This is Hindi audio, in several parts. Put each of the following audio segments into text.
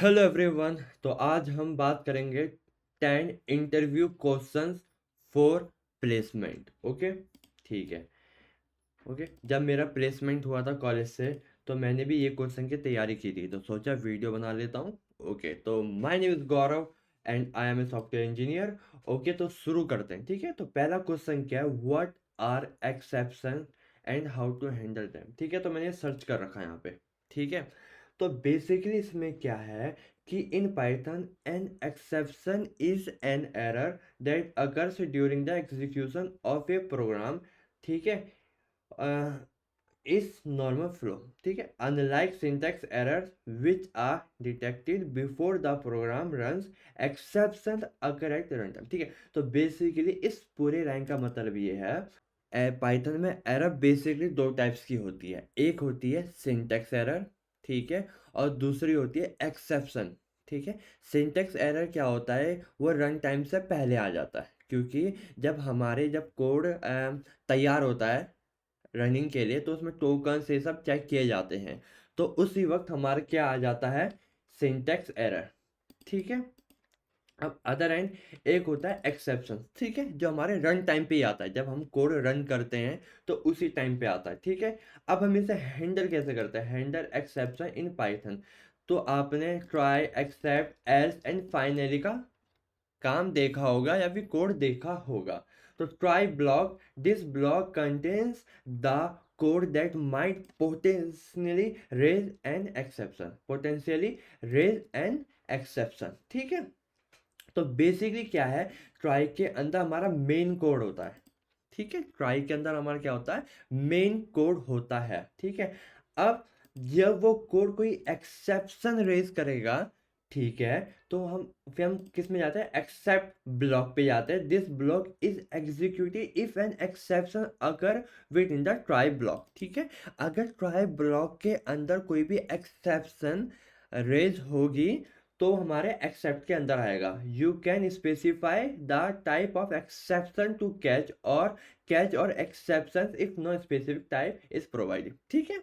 Hello everyone. तो आज हम बात करेंगे 10 interview questions for placement. Okay, ठीक है। ओके, जब मेरा प्लेसमेंट हुआ था कॉलेज से तो मैंने भी ये क्वेश्चन की तैयारी की थी, तो सोचा वीडियो बना लेता हूँ। ओके, तो my name is Gaurav and I am a software engineer. Okay, तो शुरू करते हैं। ठीक है, तो पहला क्वेश्चन क्या है, what are exception and how to handle them. ठीक है, तो मैंने सर्च कर रखा है यहाँ पे। ठीक है, तो बेसिकली इसमें क्या है कि in Python an exception is an error that occurs during the execution of a program. ठीक है, इज नॉर्मल फ्लो। ठीक है, unlike syntax errors which are detected before the program runs, exception occur at run time. ठीक है, तो बेसिकली इस पूरे रैंक का मतलब ये है, पाइथन में एरर बेसिकली दो टाइप्स की होती है। एक होती है सिंटैक्स एरर, ठीक है, और दूसरी होती है एक्सेप्शन। ठीक है, सिंटैक्स एरर क्या होता है, वो रन टाइम से पहले आ जाता है, क्योंकि जब कोड तैयार होता है रनिंग के लिए तो उसमें टोकन से सब चेक किए जाते हैं, तो उसी वक्त हमारे क्या आ जाता है, सिंटैक्स एरर। ठीक है, अब अदर एंड एक होता है एक्सेप्शन। ठीक है, जो हमारे रन टाइम पे ही आता है, जब हम कोड रन करते हैं तो उसी टाइम पे आता है। ठीक है, अब हम इसे हैंडल कैसे करते हैं, हैंडल एक्सेप्शन इन पाइथन। तो आपने try, except, else and finally का काम देखा होगा या फिर कोड देखा होगा। तो try block, this block contains the code that might potentially raise an exception. ठीक है, तो बेसिकली क्या है, ट्राई के अंदर हमारा मेन कोड होता है। ठीक है, ट्राई के अंदर हमारा क्या होता है, मेन कोड होता है। ठीक है, अब जब वो कोड कोई एक्सेप्शन रेज करेगा, ठीक है, तो हम किस में जाते हैं, एक्सेप्ट ब्लॉक पे जाते हैं। This block is executed if an exception occurs within the try block. ठीक है, अगर ट्राई ब्लॉक के अंदर कोई भी एक्सेप्शन रेज होगी तो हमारे एक्सेप्ट के अंदर आएगा। You can specify the type of exception to catch or exception if no specific type is provided. ठीक है,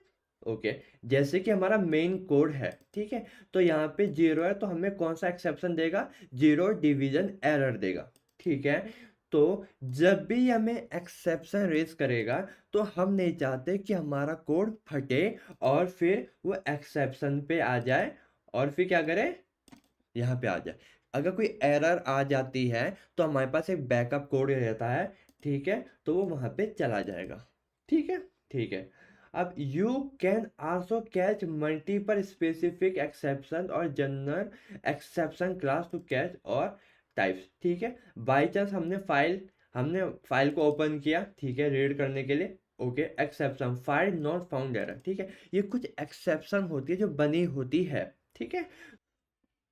ओके, जैसे कि हमारा मेन कोड है। ठीक है, तो यहाँ पे जीरो है तो हमें कौन सा एक्सेप्शन देगा, जीरो डिवीजन एरर देगा। ठीक है, तो जब भी हमें एक्सेप्शन रेज करेगा तो हम नहीं चाहते कि हमारा कोड फटे और फिर वो एक्सेप्शन पे आ जाए और फिर क्या करे, यहाँ पे आ जाए। अगर कोई एरर आ जाती है तो हमारे पास एक बैकअप कोड रहता है। ठीक है, तो वो वहां पे चला जाएगा। ठीक है, ठीक है। अब you can also catch multiple specific exception or general exception class to catch other types. ठीक है, बाई चांस हमने फाइल को ओपन किया, ठीक है, रीड करने के लिए। Okay, exception file not found error. ठीक है, ये कुछ एक्सेप्शन होती है जो बनी होती है। ठीक है,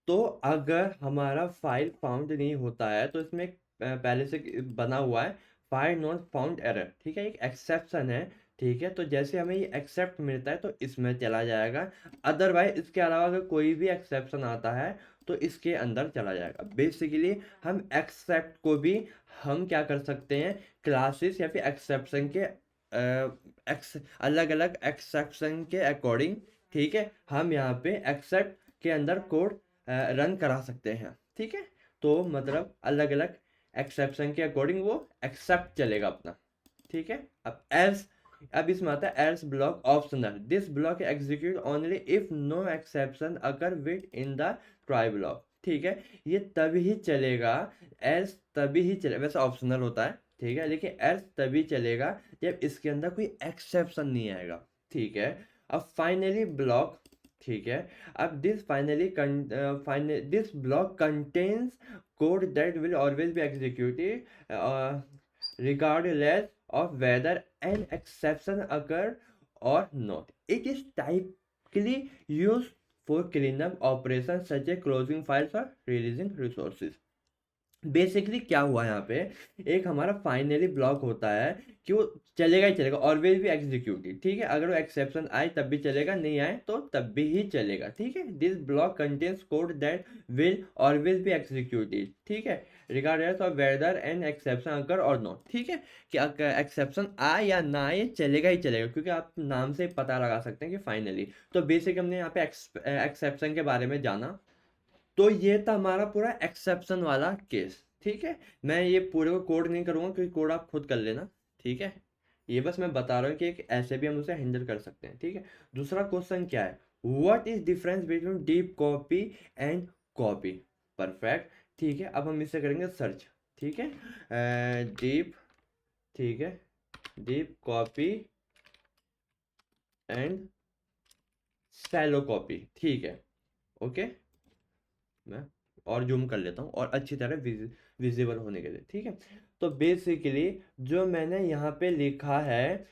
तो अगर हमारा फाइल फाउंड नहीं होता है तो इसमें पहले से बना हुआ है फाइल नॉट फाउंड एरर। ठीक है, एक एक्सेप्शन है। ठीक है, तो जैसे हमें ये एक्सेप्ट मिलता है तो इसमें चला जाएगा, अदरवाइज इसके अलावा अगर कोई भी एक्सेप्शन आता है तो इसके अंदर चला जाएगा। बेसिकली हम एक्सेप्ट को भी हम क्या कर सकते हैं, क्लासेस या फिर एक्सेप्शन के अलग अलग एक्सेप्शन के अकॉर्डिंग, ठीक है, हम यहाँ पे एक्सेप्ट के अंदर कोड रन करा सकते हैं। ठीक है, तो मतलब अलग अलग एक्सेप्शन के अकॉर्डिंग वो एक्सेप्ट चलेगा अपना। ठीक है, अब इसमें आता है else block optional, this block execute only if no exception occur within the try block. ठीक है, ये तभी चलेगा, एल्स तभी ही चलेगा, वैसे ऑप्शनल होता है। ठीक है, लेकिन एल्स तभी चलेगा जब इसके अंदर कोई एक्सेप्शन नहीं आएगा। ठीक है, अब फाइनली ब्लॉक, ठीक है, अब this block contains code that will always be executed regardless of whether an exception occur or not. It is typically used for cleanup operations such as closing files or releasing resources. Basically क्या हुआ यहाँ पे, एक हमारा फाइनली ब्लॉक होता है कि वो चलेगा ही चलेगा, ऑलवेज भी एग्जीक्यूटेड। ठीक है, अगर वो एक्सेप्शन आए तब भी चलेगा, नहीं आए तो तब भी ही चलेगा। ठीक है, this block contains code that will always be executed. ठीक है, regardless of whether an exception occur or not. ठीक है, कि एक्सेप्शन आए या ना आए चलेगा ही चलेगा, क्योंकि आप नाम से पता लगा सकते हैं कि फाइनली। तो बेसिक हमने यहाँ पे एक्सेप्शन के बारे में जाना। तो ये था हमारा पूरा एक्सेप्शन वाला केस, ठीक है। मैं ये पूरे को कोड नहीं करूंगा क्योंकि कोड आप खुद कर लेना, ठीक है। ये बस मैं बता रहा हूँ कि एक ऐसे भी हम उसे हैंडल कर सकते हैं, ठीक है। दूसरा क्वेश्चन क्या है, what is difference between deep copy and copy. Perfect, ठीक है। अब हम इसे करेंगे सर्च, ठीक है। डीप, ठीक है, deep copy and shallow copy, ठीक है। ओके, मैं और जूम कर लेता हूँ और अच्छी तरह विजिबल होने के लिए, ठीक है। तो बेसिकली जो मैंने यहाँ पे लिखा है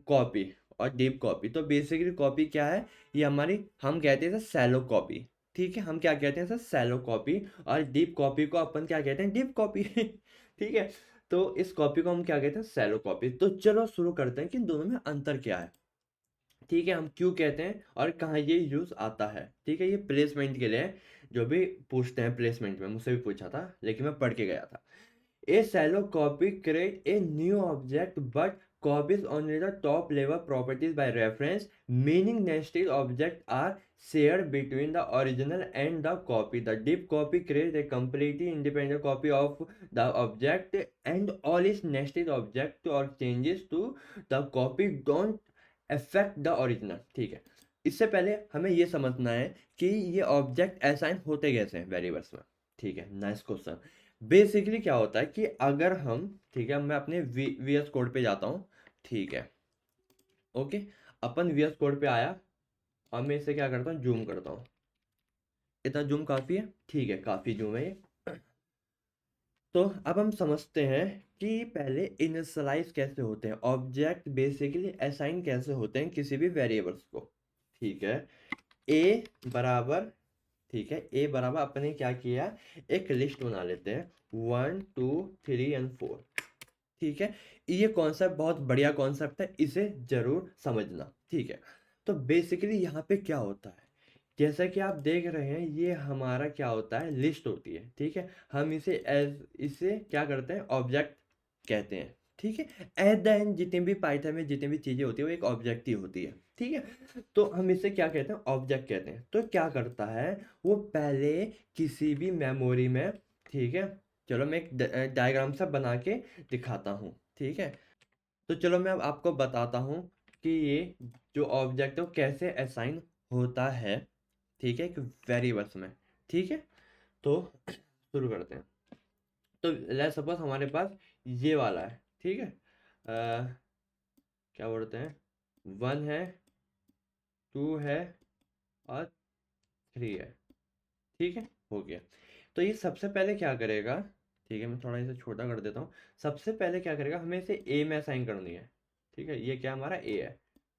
कॉपी और डीप कॉपी, तो बेसिकली कॉपी क्या है, ये हमारी हम कहते हैं सैलो कॉपी, ठीक है। हम क्या कहते हैं सर, सैलो कॉपी। और डीप कॉपी को अपन क्या कहते हैं, डीप कॉपी ठीक है। तो इस कॉपी को हम क्या कहते हैं, सैलो कॉपी। तो चलो शुरू करते हैं कि इन दोनों में अंतर क्या है, ठीक है। हम क्यों कहते हैं और कहाँ ये यूज आता है, ठीक है। ये प्लेसमेंट के लिए जो भी पूछते हैं प्लेसमेंट में, मुझसे भी पूछा था लेकिन मैं पढ़ के गया था। A shallow copy create a new object but copies only the top level properties by reference, meaning nested objects are shared between the original and the copy. The deep copy creates a completely independent copy of the object and all its nested object or changes to the copy don't affect the original, ठीक है। इससे पहले हमें ये समझना है कि ये ऑब्जेक्ट असाइन होते कैसे हैं वेरिएबल्स में, ठीक है। Nice question. बेसिकली क्या होता है कि अगर हम, ठीक है, मैं अपने VS कोड पे जाता हूँ, ठीक है। ओके, अपन VS कोड पे आया। अब मैं इसे क्या करता हूँ, जूम करता हूँ। इतना जूम काफ़ी है, ठीक है, काफ़ी जूम है ये। तो अब हम समझते हैं कि पहले इनिशियलाइज कैसे होते हैं ऑब्जेक्ट, बेसिकली असाइन कैसे होते हैं किसी भी वेरिएबल्स को, ठीक है। ए बराबर, ठीक है, ए बराबर अपने क्या किया, एक लिस्ट बना लेते हैं 1 2 3 एंड 4, ठीक है। ये कॉन्सेप्ट बहुत बढ़िया कॉन्सेप्ट है, इसे जरूर समझना, ठीक है। तो बेसिकली यहाँ पे क्या होता है, जैसा कि आप देख रहे हैं, ये हमारा क्या होता है, लिस्ट होती है, ठीक है। हम इसे क्या करते हैं, ऑब्जेक्ट कहते हैं, ठीक है। एट द एंड जितनी भी पाइथन में जितनी भी चीज़ें होती है वो एक ऑब्जेक्ट ही होती है, ठीक है। तो हम इसे क्या कहते हैं, ऑब्जेक्ट कहते हैं। तो क्या करता है वो, पहले किसी भी मेमोरी में, ठीक है। चलो मैं एक डायग्राम सा बना के दिखाता हूँ, ठीक है। तो चलो मैं अब आपको बताता हूँ कि ये जो ऑब्जेक्ट है वो कैसे असाइन होता है, ठीक है, एक वेरिएबल्स में, ठीक है। तो शुरू करते हैं। तो लेट्स सपोज हमारे पास ये वाला है, ठीक है। क्या बोलते हैं, 1 है, 2 है और 3 है, ठीक है, हो गया। तो ये सबसे पहले क्या करेगा, ठीक है, मैं थोड़ा इसे छोटा कर देता हूँ। सबसे पहले क्या करेगा, हमें इसे ए में असाइन करनी है, ठीक है। ये क्या हमारा ए है,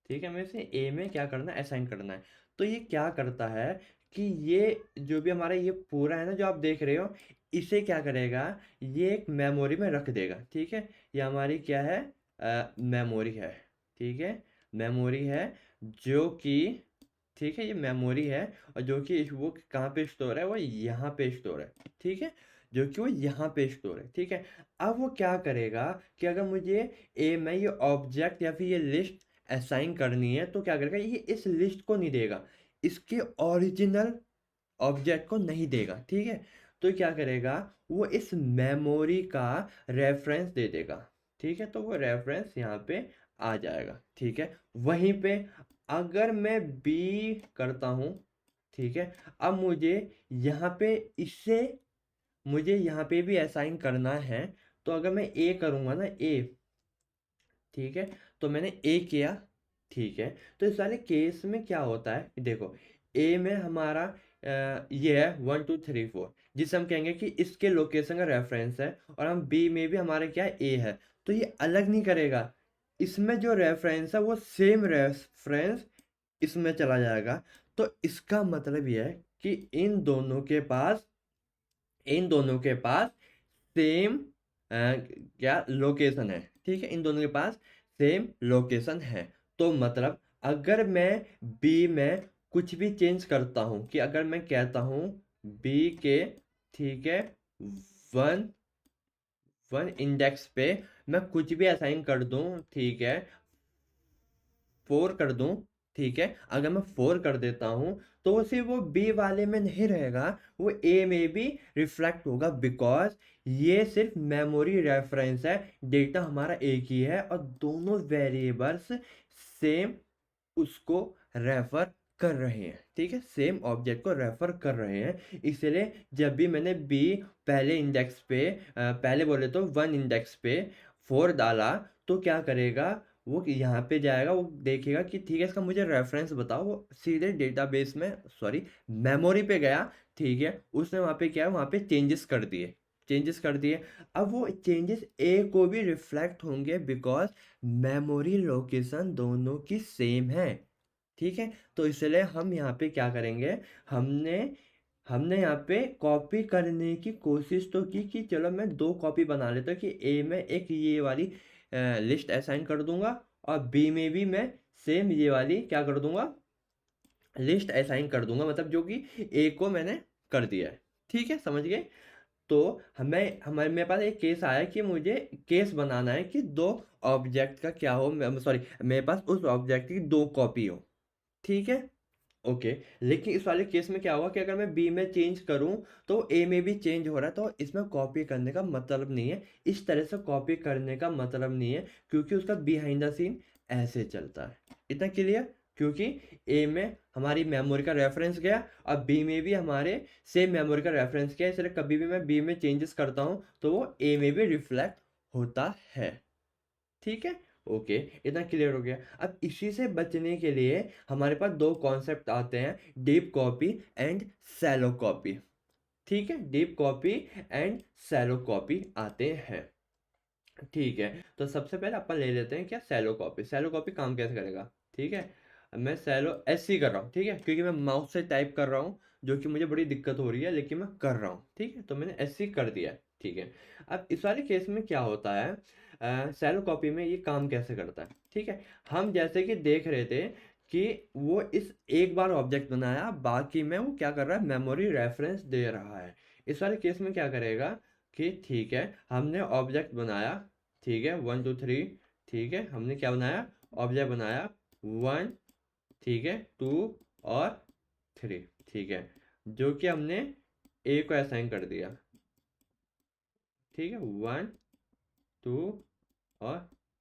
ठीक है। हमें इसे ए में क्या करना है, असाइन करना है। तो ये क्या करता है कि ये जो भी हमारा ये पूरा है ना जो आप देख रहे हो, इसे क्या करेगा, ये एक मेमोरी में रख देगा, ठीक है। ये हमारी क्या है, मेमोरी है, ठीक है, मेमोरी है जो कि, ठीक है, ये मेमोरी है। और जो कि वो कहाँ पे स्टोर है, वो यहाँ पे स्टोर है, ठीक है, जो कि वो यहाँ पे स्टोर है, ठीक है। अब वो क्या करेगा कि अगर मुझे ए में ये ऑब्जेक्ट या फिर ये लिस्ट असाइन करनी है, तो क्या करेगा, ये इस लिस्ट को नहीं देगा, इसके ओरिजिनल ऑब्जेक्ट को नहीं देगा, ठीक है। तो क्या करेगा, वो इस मेमोरी का रेफरेंस दे देगा, ठीक है। तो वो रेफरेंस यहाँ पे आ जाएगा, ठीक है। वहीं पे अगर मैं बी करता हूँ, ठीक है, अब मुझे यहाँ पे इससे मुझे यहाँ पे भी असाइन करना है। तो अगर मैं ए करूँगा ना, ए, ठीक है, तो मैंने ए किया, ठीक है। तो इस वाले केस में क्या होता है, देखो, ए में हमारा ये है 1 2 3 4, जिसे हम कहेंगे कि इसके लोकेशन का रेफरेंस है। और हम बी में भी हमारे क्या है, ए है। तो ये अलग नहीं करेगा, इसमें जो रेफरेंस है वो सेम रेफरेंस इसमें चला जाएगा। तो इसका मतलब यह है कि इन दोनों के पास सेम क्या लोकेशन है, ठीक है। इन दोनों के पास सेम लोकेशन है। तो मतलब अगर मैं बी में कुछ भी चेंज करता हूँ, कि अगर मैं कहता हूँ बी के, ठीक है, 1 1 इंडेक्स पे मैं कुछ भी असाइन कर दूं, ठीक है, 4 कर दूं, ठीक है, अगर मैं 4 कर देता हूँ तो वो सिर्फ वो बी वाले में नहीं रहेगा, वो ए में भी रिफ्लेक्ट होगा, बिकॉज ये सिर्फ मेमोरी रेफरेंस है, डेटा हमारा एक ही है और दोनों वेरिएबल्स सेम उसको रेफर कर रहे हैं। ठीक है, सेम ऑब्जेक्ट को रेफर कर रहे हैं, इसलिए जब भी मैंने बी पहले इंडेक्स पे पहले बोले तो 1 इंडेक्स पे 4 डाला तो क्या करेगा, वो यहाँ पे जाएगा, वो देखेगा कि ठीक है इसका मुझे रेफरेंस बताओ, वो सीधे डेटाबेस में सॉरी मेमोरी पे गया। ठीक है, उसने वहाँ पे क्या है, वहाँ पे चेंजेस कर दिए। अब वो चेंजेस ए को भी रिफ्लेक्ट होंगे, बिकॉज मेमोरी लोकेशन दोनों की सेम है। ठीक है, तो इसलिए हम यहाँ पे क्या करेंगे, हमने हमने यहाँ पे कॉपी करने की कोशिश तो की कि चलो मैं 2 कॉपी बना लेता हूँ कि ए में एक ये वाली लिस्ट असाइन कर दूंगा और बी में भी मैं सेम ये वाली क्या कर दूंगा, लिस्ट असाइन कर दूंगा, मतलब जो कि ए को मैंने कर दिया है। ठीक है, समझ गए। तो हमें हमारे मेरे पास एक केस आया कि मुझे केस बनाना है कि 2 ऑब्जेक्ट का क्या हो, सॉरी मेरे पास उस ऑब्जेक्ट की 2 कॉपी हो। ठीक है, ओके। लेकिन इस वाले केस में क्या होगा कि अगर मैं बी में चेंज करूं तो ए में भी चेंज हो रहा है, तो इसमें कॉपी करने का मतलब नहीं है, इस तरह से कॉपी करने का मतलब नहीं है, क्योंकि उसका बिहाइंड द सीन ऐसे चलता है। इतना क्लियर, क्योंकि ए में हमारी मेमोरी का रेफरेंस गया और बी में भी हमारे सेम मेमोरी का रेफरेंस गया, इसलिए कभी भी मैं बी में चेंजेस करता हूं तो वो ए में भी रिफ्लेक्ट होता है। ठीक है, ओके, इतना क्लियर हो गया। अब इसी से बचने के लिए हमारे पास 2 कॉन्सेप्ट आते हैं, deep copy and shallow copy. ठीक है, deep copy and shallow copy आते हैं। ठीक है, तो सबसे पहले अपन ले लेते हैं क्या, सैलो कॉपी। सैलो कॉपी काम कैसे करेगा, ठीक है। अब मैं सैलो एससी कर रहा हूँ, ठीक है, क्योंकि मैं माउस से टाइप कर रहा हूँ, जो कि मुझे बड़ी दिक्कत हो रही है, लेकिन मैं कर रहा हूँ। ठीक है, तो मैंने एससी कर दिया है। ठीक है, अब इस वाले केस में क्या होता है, सैलो कॉपी में ये काम कैसे करता है। ठीक है, हम जैसे कि देख रहे थे कि वो इस एक बार ऑब्जेक्ट बनाया, बाकी में वो क्या कर रहा है, मेमोरी रेफरेंस दे रहा है। इस वाले केस में क्या करेगा कि ठीक है, हमने ऑब्जेक्ट बनाया, ठीक है 1 2 3, ठीक है, हमने क्या बनाया, ऑब्जेक्ट बनाया 1, ठीक है 2 और 3, ठीक है, जो कि हमने ए को असाइन कर दिया। ठीक है, 1 2 और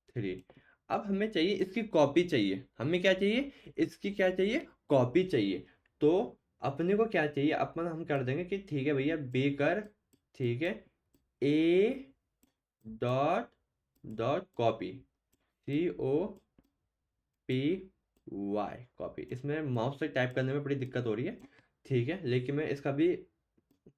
3। अब हमें चाहिए इसकी कॉपी चाहिए, हमें क्या चाहिए, इसकी क्या चाहिए, कॉपी चाहिए। तो अपने को क्या चाहिए, अपन हम कर देंगे कि ठीक है भैया बी कर, ठीक है, ए dot dot copy, COPY copy. इसमें माउस से टाइप करने में बड़ी दिक्कत हो रही है, ठीक है, लेकिन मैं इसका भी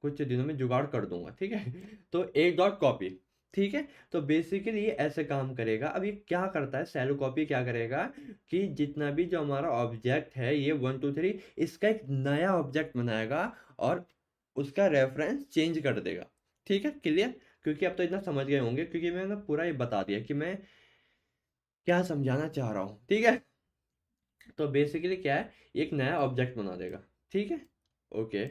कुछ दिनों में जुगाड़ कर दूंगा। ठीक है तो एक डॉट कॉपी, ठीक है, तो बेसिकली ये ऐसे काम करेगा। अब ये क्या करता है, सैलो कॉपी क्या करेगा कि जितना भी जो हमारा ऑब्जेक्ट है ये 1 2 3, इसका एक नया ऑब्जेक्ट बनाएगा और उसका रेफरेंस चेंज कर देगा। ठीक है, क्लियर, क्योंकि अब तो इतना समझ गए होंगे, क्योंकि मैंने पूरा ये बता दिया कि मैं क्या समझाना चाह रहा हूँ। ठीक है, तो बेसिकली क्या है, एक नया ऑब्जेक्ट बना देगा। ठीक है, ओके।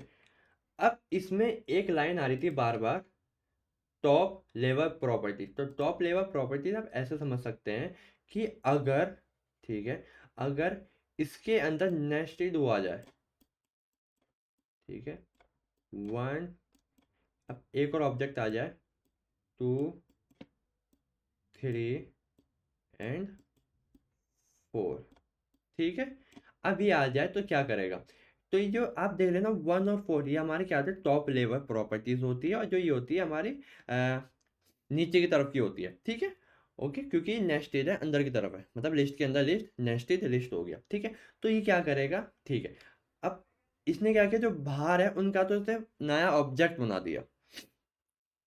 अब इसमें एक लाइन आ रही थी बार बार, टॉप लेवल प्रॉपर्टी। तो टॉप लेवल प्रॉपर्टी आप ऐसे समझ सकते हैं कि अगर, ठीक है, अगर इसके अंदर नेस्टेड वो आ जाए, ठीक है 1, अब एक और ऑब्जेक्ट आ जाए 2 3 एंड 4, ठीक है, अब ये आ जाए तो क्या करेगा, तो ये जो आप देख लेना 1 और 4, ये हमारे क्या होते हैं, टॉप लेवल प्रॉपर्टीज होती है, और जो ये होती है हमारी नीचे की तरफ की होती है। ठीक है, ओके, क्योंकि नेस्टेड है, अंदर की तरफ है, मतलब लिस्ट के अंदर लिस्ट, नेस्टेड लिस्ट हो गया। ठीक है, तो ये क्या करेगा, ठीक है, अब इसने क्या किया, जो बाहर है उनका तो इसने नया ऑब्जेक्ट बना दिया,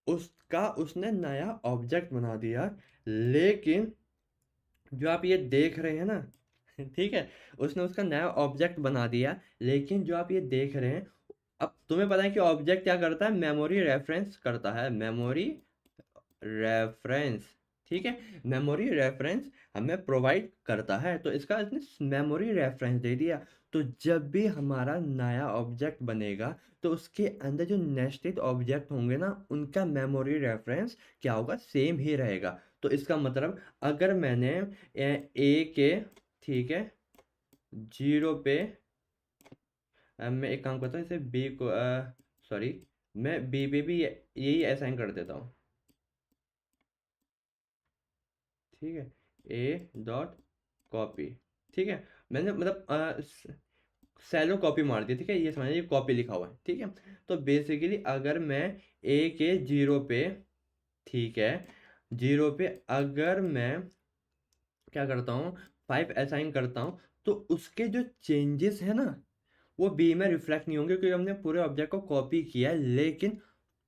उसका उसने नया ऑब्जेक्ट बना दिया, लेकिन जो आप ये देख रहे हैं ना ठीक है, उसने उसका नया ऑब्जेक्ट बना दिया, लेकिन जो आप ये देख रहे हैं, अब तुम्हें पता है कि ऑब्जेक्ट क्या करता है, मेमोरी रेफरेंस करता है, मेमोरी रेफरेंस। ठीक है, मेमोरी रेफरेंस हमें प्रोवाइड करता है, तो इसका इसने मेमोरी रेफरेंस दे दिया। तो जब भी हमारा नया ऑब्जेक्ट बनेगा तो उसके अंदर जो नेस्टेड ऑब्जेक्ट होंगे ना, उनका मेमोरी रेफरेंस क्या होगा, सेम ही रहेगा। तो इसका मतलब अगर मैंने ए के, ठीक है, 0 पे मैं एक काम करता हूँ, इसे बी को सॉरी, मैं बी पे भी यही असाइन कर देता हूँ। ठीक है, ए डॉट कॉपी। ठीक है, मैंने मतलब सैलो कॉपी मार दी। ठीक है, ये समझिए कॉपी लिखा हुआ है। ठीक है, तो बेसिकली अगर मैं ए के 0 पे, ठीक है, 0 पे अगर मैं क्या करता हूँ 5 असाइन करता हूँ, तो उसके जो चेंजेस है ना वो बी में रिफ्लेक्ट नहीं होंगे, क्योंकि हमने पूरे ऑब्जेक्ट को कॉपी किया है, लेकिन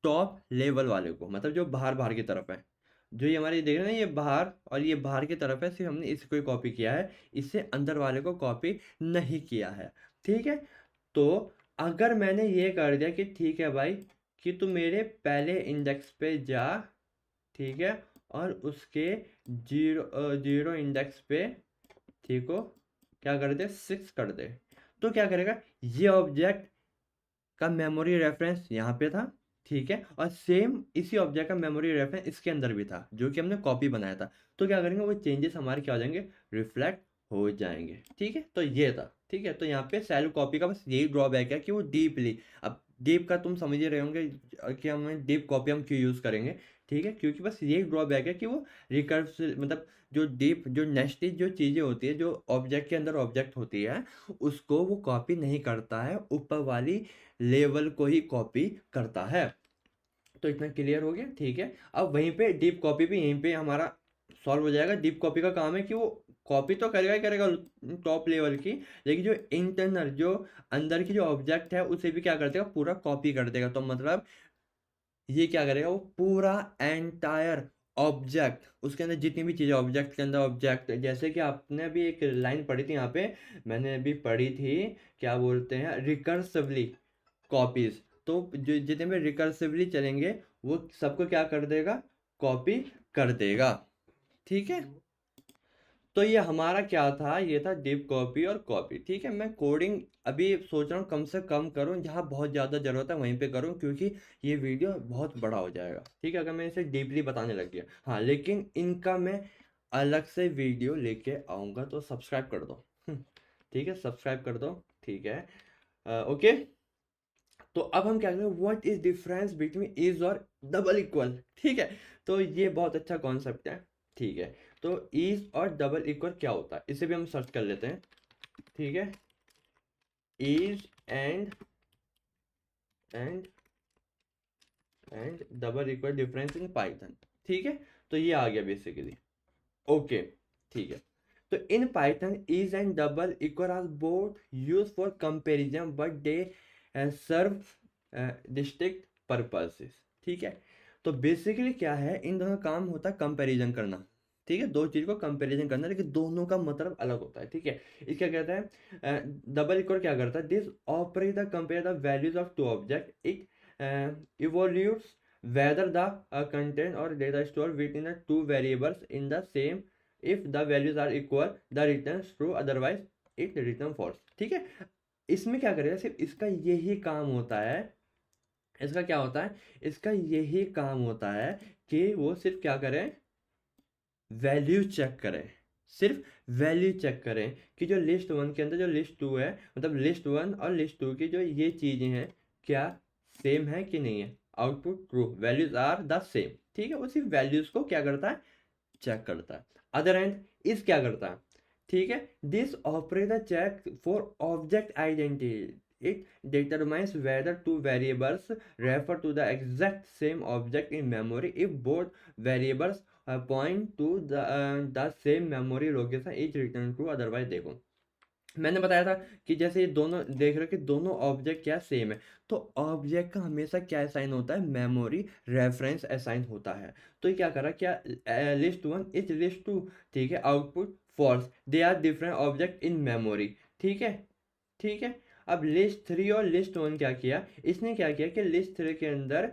टॉप लेवल वाले को, मतलब जो बाहर बाहर की तरफ है, जो ये हमारे देख रहे हैं ना, ये बाहर और ये बाहर की तरफ है, सिर्फ हमने इसको ही कॉपी किया है, इससे अंदर वाले को कॉपी नहीं किया है। ठीक है, तो अगर मैंने ये कर दिया कि ठीक है भाई, कि तू मेरे पहले इंडेक्स पे जा, ठीक है, और उसके जीरो इंडेक्स पे, ठीक हो, क्या कर दे 6 कर दे, तो क्या करेगा, ये ऑब्जेक्ट का मेमोरी रेफरेंस यहाँ पे था। ठीक है, और सेम इसी ऑब्जेक्ट का मेमोरी रेफरेंस इसके अंदर भी था, जो कि हमने कॉपी बनाया था। तो क्या करेंगे, वो चेंजेस हमारे क्या हो जाएंगे, रिफ्लेक्ट हो जाएंगे। ठीक है, तो ये था। ठीक है, तो यहाँ पे सेल कॉपी का बस यही ड्रॉबैक है कि वो डीपली, अब डीप का तुम समझ ही रहे होंगे कि हमें डीप कॉपी हम क्यों यूज़ करेंगे। ठीक है, क्योंकि बस यही ड्रॉबैक है कि वो रिकर्सिव, मतलब जो डीप, जो नेक्स्ट जो चीज़ें होती है, जो ऑब्जेक्ट के अंदर ऑब्जेक्ट होती है, उसको वो कॉपी नहीं करता है, ऊपर वाली लेवल को ही कॉपी करता है। तो इतना क्लियर हो गया। ठीक है, अब वहीं पे डीप कॉपी भी यहीं पे हमारा सॉल्व हो जाएगा। डीप कॉपी का काम है कि वो कॉपी तो करेगा ही करेगा टॉप लेवल की, लेकिन जो इंटरनल, जो अंदर की जो ऑब्जेक्ट है, उसे भी क्या कर देगा, पूरा कॉपी कर देगा। तो मतलब ये क्या करेगा, वो पूरा एंटायर ऑब्जेक्ट, उसके अंदर जितनी भी चीज़ें, ऑब्जेक्ट के अंदर ऑब्जेक्ट, जैसे कि आपने अभी एक लाइन पढ़ी थी यहाँ पे, मैंने अभी पढ़ी थी, क्या बोलते हैं, रिकर्सिवली कॉपीज। तो जो जितने भी रिकर्सिवली चलेंगे, वो सबको क्या कर देगा, कॉपी कर देगा। ठीक है, तो ये हमारा क्या था, ये था डीप कॉपी और कॉपी। ठीक है, मैं कोडिंग अभी सोच रहा हूँ कम से कम करूँ, जहाँ बहुत ज़्यादा ज़रूरत है वहीं पे करूँ, क्योंकि ये वीडियो बहुत बड़ा हो जाएगा। ठीक है, अगर मैं इसे डीपली बताने लग गया। हाँ, लेकिन इनका मैं अलग से वीडियो लेके आऊँगा, तो सब्सक्राइब कर दो। ठीक है, सब्सक्राइब कर दो। ठीक है, ओके। तो अब हम क्या करें, what is difference between is और डबल इक्वल। ठीक है, तो ये बहुत अच्छा कॉन्सेप्ट है। ठीक है, तो इज और डबल इक्वल क्या होता है, इसे भी हम सर्च कर लेते हैं। ठीक है, is and double equal difference in Python. ठीक है, तो ये आ गया बेसिकली। ओके, ठीक है, तो in Python is and double equal are both use for comparison, but they serve distinct purposes. ठीक है, तो बेसिकली क्या है, इन दोनों का काम होता है कंपैरिजन करना। ठीक है, दो चीज को कंपैरिजन करना, लेकिन दोनों का मतलब अलग होता है। ठीक है, इसका कहता है, डबल इक्वल क्या करता है, this operate the compare the values of two object, it evaluates whether the content or data stored within the two variables in the same, if the values are equal the returns true, otherwise it return false। ठीक है, इसमें क्या करेगा, सिर्फ इसका यही काम होता है, इसका क्या होता है, इसका यही काम होता है कि वो सिर्फ क्या करें, वैल्यू चेक करें, सिर्फ वैल्यू चेक करें कि जो लिस्ट वन के अंदर जो लिस्ट टू है, मतलब लिस्ट वन और लिस्ट टू की जो ये चीज़ें हैं, क्या सेम है कि नहीं है, output true, values are the same. ठीक है, वो सिर्फ वैल्यूज को क्या करता है, चेक करता है। अदर एंड इस क्या करता है, ठीक है, this operator check for object identity, it determines whether two variables refer to the exact same object in memory, if both variables point to the same memory location, each return true, otherwise देखो, मैंने बताया था कि जैसे ये दोनों देख रहे हो कि दोनों ऑब्जेक्ट क्या सेम है, तो ऑब्जेक्ट का हमेशा क्या असाइन होता है, मेमोरी रेफरेंस असाइन होता है। तो ये क्या करा, क्या list one is list two, ठीक है, output false, they are different object in memory. ठीक है, ठीक है, अब लिस्ट थ्री और लिस्ट वन क्या किया, इसने क्या किया कि लिस्ट थ्री के अंदर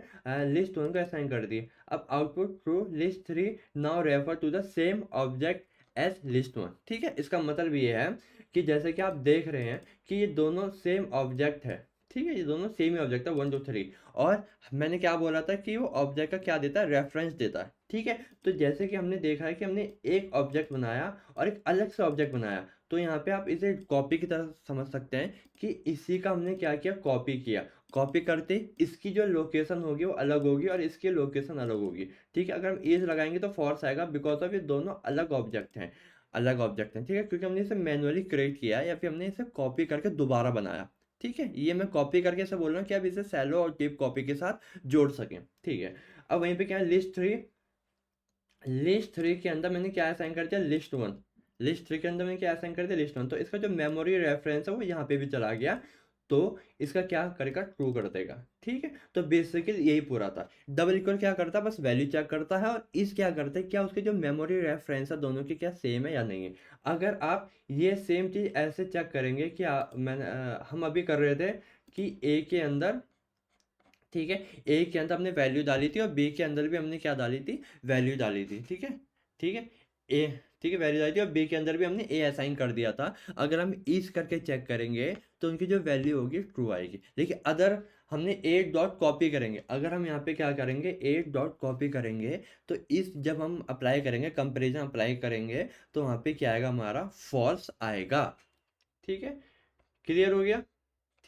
लिस्ट वन को असाइन कर दिया। अब output true, list three now refer to the same object as list one. ठीक है, इसका मतलब ये है कि जैसे कि आप देख रहे हैं कि ये दोनों सेम ऑब्जेक्ट है। ठीक है, ये दोनों सेम ही ऑब्जेक्ट है, 1 2 3, और मैंने क्या बोला था कि वो ऑब्जेक्ट का क्या देता है, रेफरेंस देता है। ठीक है, तो जैसे कि हमने देखा है कि हमने एक ऑब्जेक्ट बनाया और एक अलग से ऑब्जेक्ट बनाया, तो यहाँ पे आप इसे कॉपी की तरह समझ सकते हैं कि इसी का हमने क्या किया, कॉपी किया। कॉपी करते इसकी जो लोकेशन होगी वो अलग होगी और इसकी लोकेशन अलग होगी। ठीक है, अगर हम इज लगाएंगे तो फॉल्स आएगा, बिकॉज ऑफ ये दोनों अलग ऑब्जेक्ट हैं, अलग ऑब्जेक्ट हैं। ठीक है, क्योंकि हमने इसे मैनुअली क्रिएट किया है या फिर हमने इसे कॉपी करके दोबारा बनाया। ठीक है, ये मैं कॉपी करके ऐसे बोल रहा हूँ कि आप इसे सैलो और डीप कॉपी के साथ जोड़ सकें। ठीक है, अब वहीं पे क्या है, लिस्ट 3 के अंदर मैंने क्या असाइन कर दिया, लिस्ट 1। लिस्ट 3 के अंदर मैंने क्या असाइन कर दिया, लिस्ट 1। तो इसका जो मेमोरी रेफरेंस है वो यहाँ पे भी चला गया, तो इसका क्या करेगा, ट्रू कर देगा। ठीक है, तो बेसिकली यही पूरा था। डबल इक्वल क्या करता है, बस वैल्यू चेक करता है, और इस क्या करते हैं, क्या उसके जो मेमोरी रेफरेंस है दोनों की क्या सेम है या नहीं है। अगर आप ये सेम चीज़ ऐसे चेक करेंगे कि हम अभी कर रहे थे कि ए के अंदर, ठीक है, ए के अंदर हमने वैल्यू डाली थी और बी के अंदर भी हमने क्या डाली थी, वैल्यू डाली थी। ठीक है, ठीक है, ए, ठीक है, वैल्यू डाली थी और बी के अंदर भी हमने ए असाइन कर दिया था। अगर हम इस करके चेक करेंगे तो उनकी जो वैल्यू होगी ट्रू आएगी। देखिए, अदर हमने ए डॉट कॉपी करेंगे, अगर हम यहाँ पे क्या करेंगे, ए डॉट कॉपी करेंगे, तो इस जब हम अप्लाई करेंगे, कंपेरिजन अप्लाई करेंगे, तो वहाँ पे क्या आएगा, हमारा फॉल्स आएगा। ठीक है, क्लियर हो गया।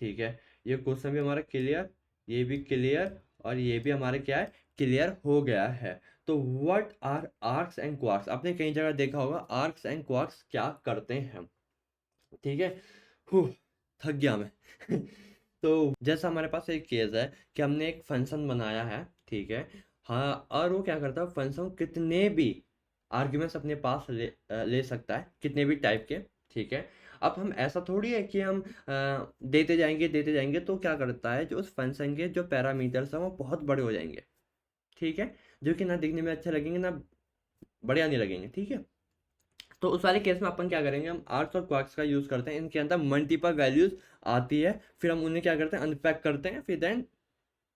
ठीक है, ये क्वेश्चन भी हमारा क्लियर, ये भी क्लियर, और ये भी हमारे क्या है, क्लियर हो गया है। तो what are args and kwargs, आपने कई जगह देखा होगा आर्क्स एंड क्वार्क्स क्या करते हैं। ठीक है, थक गया मैं तो जैसा हमारे पास एक केस है कि हमने एक फंक्शन बनाया है। ठीक है, हाँ, और वो क्या करता है, फंक्शन कितने भी आर्ग्यूमेंट्स अपने पास ले सकता है, कितने भी टाइप के। ठीक है, अब हम ऐसा थोड़ी है कि हम देते जाएंगे तो क्या करता है, जो उस फंक्शन के जो पैरामीटर्स हैं वो बहुत बड़े हो जाएंगे। ठीक है, जो कि ना दिखने में अच्छे लगेंगे ना बढ़िया नहीं लगेंगे। ठीक है, तो उस वाले केस में अपन क्या करेंगे, हम आर्क्स और क्वार्क्स का यूज़ करते हैं, इनके अंदर मल्टीपल वैल्यूज आती है, फिर हम उन्हें क्या करते हैं, अनपैक करते हैं, फिर देन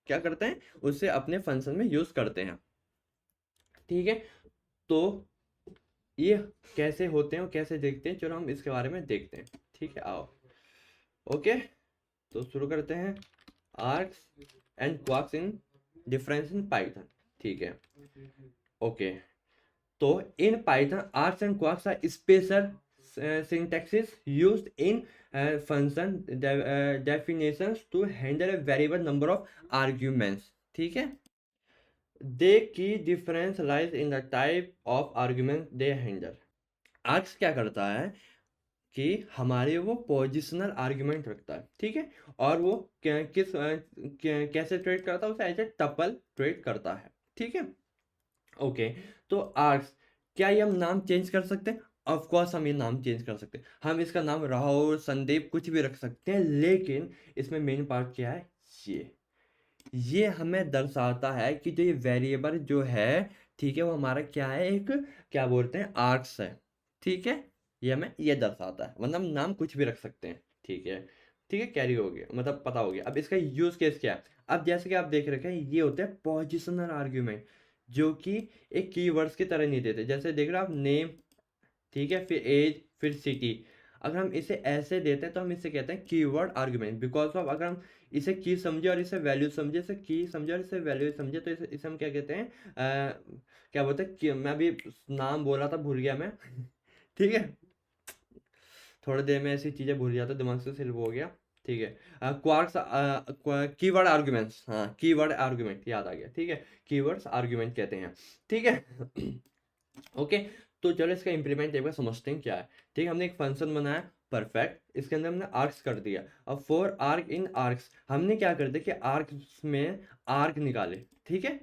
क्या करते हैं, उससे अपने फंक्शन में यूज़ करते हैं। ठीक है, तो ये कैसे होते हैं और कैसे देखते हैं, चलो हम इसके बारे में देखते हैं। ठीक है, आओ, ओके, तो शुरू करते हैं, arcs and quarks in difference in Python. ठीक है, ओके, तो in Python, args and quarks are special syntaxes used in function definitions to handle a variable number of arguments. ठीक है, they key difference lies in the type of argument they handle. args क्या करता है कि हमारे वो पोजिशनल आर्ग्यूमेंट रखता है। ठीक है, और वो कैसे ट्रेड करता है, उसे एज ए टपल ट्रेड करता है। ठीक है, ओके, तो आर्क्स, क्या ये हम नाम चेंज कर सकते हैं, ऑफ कोर्स हम ये नाम चेंज कर सकते हैं, हम इसका नाम राहुल, संदीप, कुछ भी रख सकते हैं, लेकिन इसमें मेन पार्ट क्या है, ये हमें दर्शाता है कि जो ये वेरिएबल जो है, ठीक है, वो हमारा क्या है, एक क्या बोलते हैं, आर्क्स है। ठीक है, ये हमें ये दर्शाता है, मतलब नाम कुछ भी रख सकते हैं। ठीक है, ठीक है, कैरी हो गया, मतलब पता हो गया। अब इसका यूज केस क्या है, अब जैसे कि आप देख रखे हैं, ये होते हैं पोजिशनल आर्ग्यूमेंट, जो कि एक कीवर्ड्स की तरह नहीं देते। जैसे देख रहे हो आप, नेम, ठीक है, फिर एज, फिर सिटी, अगर हम इसे ऐसे देते हैं तो हम इसे कहते हैं कीवर्ड आर्गुमेंट, बिकॉज ऑफ अगर हम इसे की समझे और इसे वैल्यू समझे, इसे की समझे और इसे वैल्यू समझे, तो इसे हम क्या कहते हैं, क्या बोलते हैं, मैं अभी नाम बोला था, भूल गया मैं ठीक है, थोड़ी देर में ऐसी चीज़ें भूल जाता, दिमाग से सिर्फ हो गया। ठीक है, क्वार्क्स, कीवर्ड आर्गुमेंट्स, हाँ, कीवर्ड आर्गुमेंट याद आ गया। ठीक है, कीवर्ड्स आर्गुमेंट कहते हैं। ठीक है ओके, तो चलो इसका इंप्लीमेंट एक बार समझते हैं क्या है। ठीक है, हमने एक फंक्शन बनाया, परफेक्ट, इसके अंदर हमने आर्क्स कर दिया। अब फॉर आर्क इन आर्क्स हमने क्या कर दिया कि आर्क्स में आर्क निकाले। ठीक है,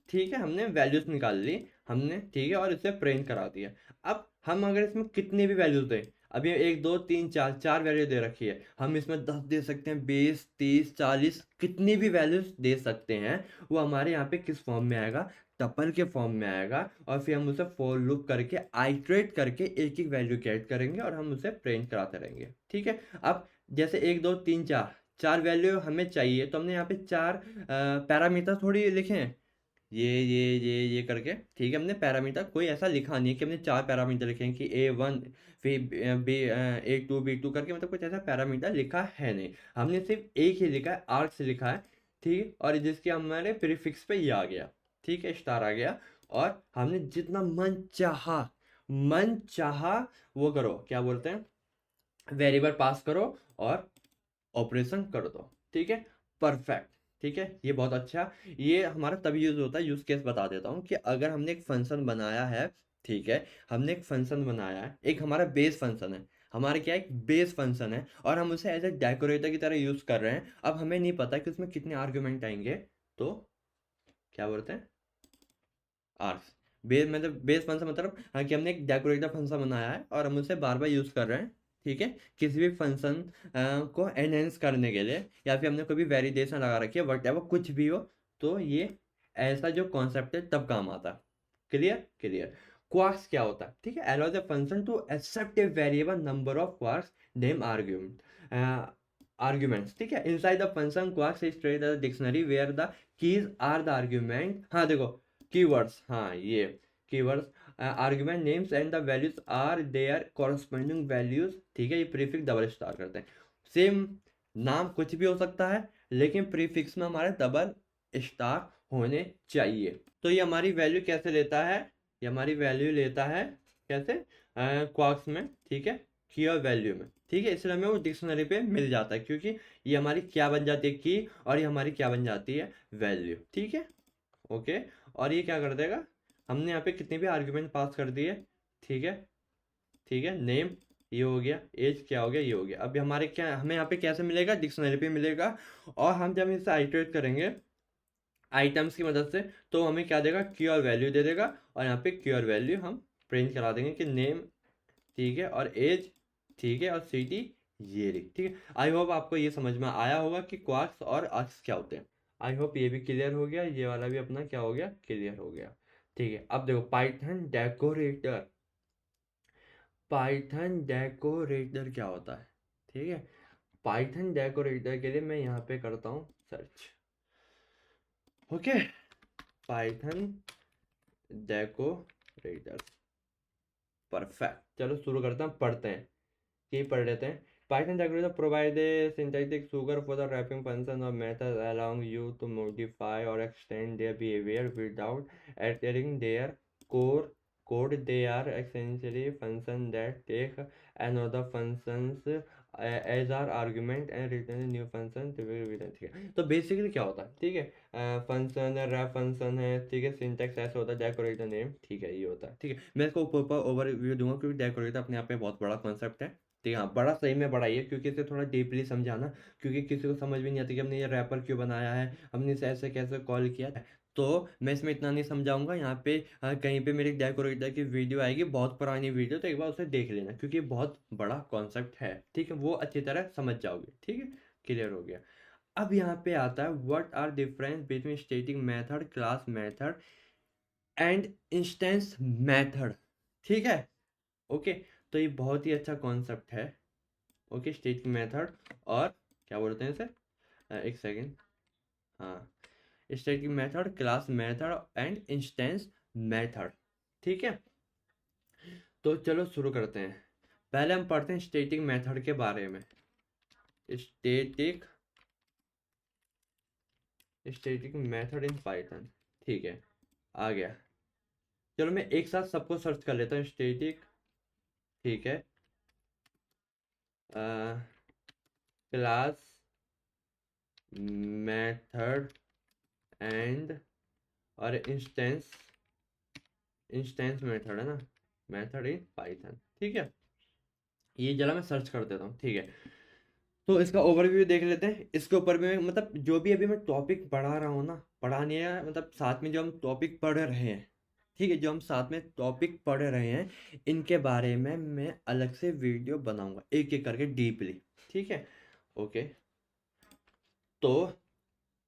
ठीक है, हमने वैल्यूज निकाल ली हमने, ठीक है, और इसे प्रिंट करा दिया। अब हम अगर इसमें कितने भी वैल्यूज दें, अभी 1 2 3 4 वैल्यू दे रखी है, हम इसमें 10 दे सकते हैं, 20 30 40, कितनी भी वैल्यूज दे सकते हैं, वो हमारे यहाँ पे किस फॉर्म में आएगा, टपल के फॉर्म में आएगा, और फिर हम उसे फॉर लूप करके आइट्रेट करके एक एक वैल्यू कैट करेंगे और हम उसे प्रिंट कराते रहेंगे। ठीक है, अब जैसे 1 2 3 4 चार वैल्यू हमें चाहिए, तो हमने यहाँ पे 4 पैरामीटर थोड़ी लिखे हैं, ये करके। ठीक है, हमने पैरामीटर कोई ऐसा लिखा नहीं है कि हमने 4 पैरामीटर लिखे हैं कि A1 फिर A2 B2 करके, मतलब कुछ ऐसा पैरामीटर लिखा है नहीं, हमने सिर्फ एक ही लिखा है, आर्क से लिखा है। ठीक, और जिसके हमारे प्रीफिक्स पे ये आ गया, ठीक है, स्टार आ गया, और हमने जितना मन चाहा वो करो, क्या बोलते हैं, वेरिएबल पास करो और ऑपरेशन कर दो, ठीक है, परफेक्ट। ठीक है, ये बहुत अच्छा, ये हमारा तभी यूज होता है। यूज केस बता देता हूँ कि अगर हमने एक फंक्शन बनाया है, ठीक है, हमने एक फंक्शन बनाया है, एक हमारा बेस फंक्शन है, हमारा क्या एक बेस फंक्शन है, और हम उसे एज ए डेकोरेटर की तरह यूज कर रहे हैं। अब हमें नहीं पता कि उसमें कितने आर्ग्यूमेंट आएंगे, तो क्या बोलते हैं, आर्क्स। बेस मतलब बेस फंक्शन मतलब हाँ, कि हमने एक डेकोरेटर फंक्शन बनाया है और हम उसे बार बार यूज कर रहे हैं, ठीक है, किसी भी फंक्शन को एनहेंस करने के लिए, या फिर हमने कोई भी वेरिएशन लगा रखी है, वट एवर कुछ भी हो, तो ये ऐसा जो कॉन्सेप्ट है तब काम आता है। Clear clear. क्वार्क्स क्या होता है, ठीक है, allows a function to accept a variable number of kwargs name arguments, ठीक है, inside the function kwargs is treated the dictionary where the keys are the argument. हाँ देखो, कीवर्ड्स, हाँ ये keywords, argument names and the values are their corresponding values, ठीक है, ये प्रीफिक्स डबल स्टार करते हैं। सेम नाम कुछ भी हो सकता है, लेकिन प्रीफिक्स में हमारे डबल स्टार होने चाहिए। तो ये हमारी वैल्यू कैसे लेता है, ये हमारी वैल्यू लेता है कैसे, क्वार्क्स में, ठीक है, की और वैल्यू में, ठीक है, इसलिए हमें वो डिक्शनरी पे मिल जाता है, क्योंकि ये हमारी क्या बन जाती है की, और ये हमारी क्या बन जाती है वैल्यू, ठीक है, ओके। और ये क्या कर देगा, हमने यहाँ पे कितने भी आर्ग्यूमेंट पास कर दिए, ठीक है, ठीक है, नेम ये हो गया, एज क्या हो गया, ये हो गया। अब हमारे क्या, हमें यहाँ पे कैसे मिलेगा, डिक्शनरी पे मिलेगा। और हम जब इसे आइटरेट करेंगे आइटम्स की मदद से, तो हमें क्या देगा, की और वैल्यू दे देगा, और यहाँ पे की और वैल्यू हम प्रिंट करा देंगे कि नेम, ठीक है, और एज, ठीक है, और सिटी, ये रही, ठीक है। आई होप आपको ये समझ में आया होगा कि क्वार्क्स और आर्क्स क्या होते हैं। आई होप ये भी क्लियर हो गया, ये वाला भी अपना क्या हो गया, क्लियर हो गया, ठीक है। अब देखो पाइथन डेकोरेटर, पाइथन डेकोरेटर क्या होता है, ठीक है, पाइथन डेकोरेटर के लिए मैं यहाँ पे करता हूँ search, okay, Python decorator, perfect. चलो शुरू करते हैं, पढ़ते हैं, ये पढ़ लेते हैं। Python decorator provide a syntactic sugar for the wrapping function of methods allowing you to modify or extend their behavior without altering their core code. They are essentially functions that take another functions as our argument and return a new function typically with, ठीक है। तो बेसिकली क्या होता है, ठीक है, फंक्शन है, रैप फंक्शन है, ठीक है, सिंटैक्स ऐसा होता है, डेकोरेटर नेम, ठीक है, ये होता है, ठीक है। मैं इसको ऊपर ओवरव्यू दूंगा, क्योंकि डेकोरेटर अपने आप में बहुत बड़ा कॉन्सेप्ट है, ठीक है, हाँ, बड़ा सही में बड़ा ही है, क्योंकि इसे थोड़ा डीपली समझाना, क्योंकि किसी को समझ भी नहीं आती कि हमने ये रैपर क्यों बनाया है, हमने इसे ऐसे कैसे कॉल किया है। तो मैं इसमें इतना नहीं समझाऊंगा, यहाँ पे कहीं पे मेरी डेकोरेटर की वीडियो आएगी, बहुत पुरानी वीडियो, तो एक बार उसे देख लेना, क्योंकि बहुत बड़ा कॉन्सेप्ट है, ठीक है, वो अच्छी तरह समझ जाओगे, ठीक है, क्लियर हो गया। अब यहाँ पे आता है what are difference between static method, class method and instance method, ठीक है, ओके। तो ये बहुत ही अच्छा कॉन्सेप्ट है, ओके, स्टेटिक मेथड और क्या बोलते हैं इसे, एक सेकेंड, हाँ, static method, class method and instance method, ठीक है। तो चलो शुरू करते हैं। पहले हम पढ़ते हैं स्टैटिक मेथड के बारे में। Static static method in Python, ठीक है, आ गया। चलो मैं एक साथ सबको सर्च कर लेता हूँ, स्टैटिक, ठीक है, क्लास मेथड एंड और इंस्टेंस, इंस्टेंस मेथड है ना, मेथड इन पाइथन, ठीक है, ये जरा मैं सर्च कर देता हूँ, ठीक है। तो इसका ओवरव्यू देख लेते हैं। इसके ऊपर भी मतलब जो भी अभी मैं टॉपिक पढ़ा रहा हूँ ना, पढ़ाने है मतलब साथ में जो हम टॉपिक पढ़ रहे हैं, ठीक है, जो हम साथ में टॉपिक पढ़ रहे हैं, इनके बारे में मैं अलग से वीडियो बनाऊंगा, एक एक करके डीपली, ठीक है, ओके। तो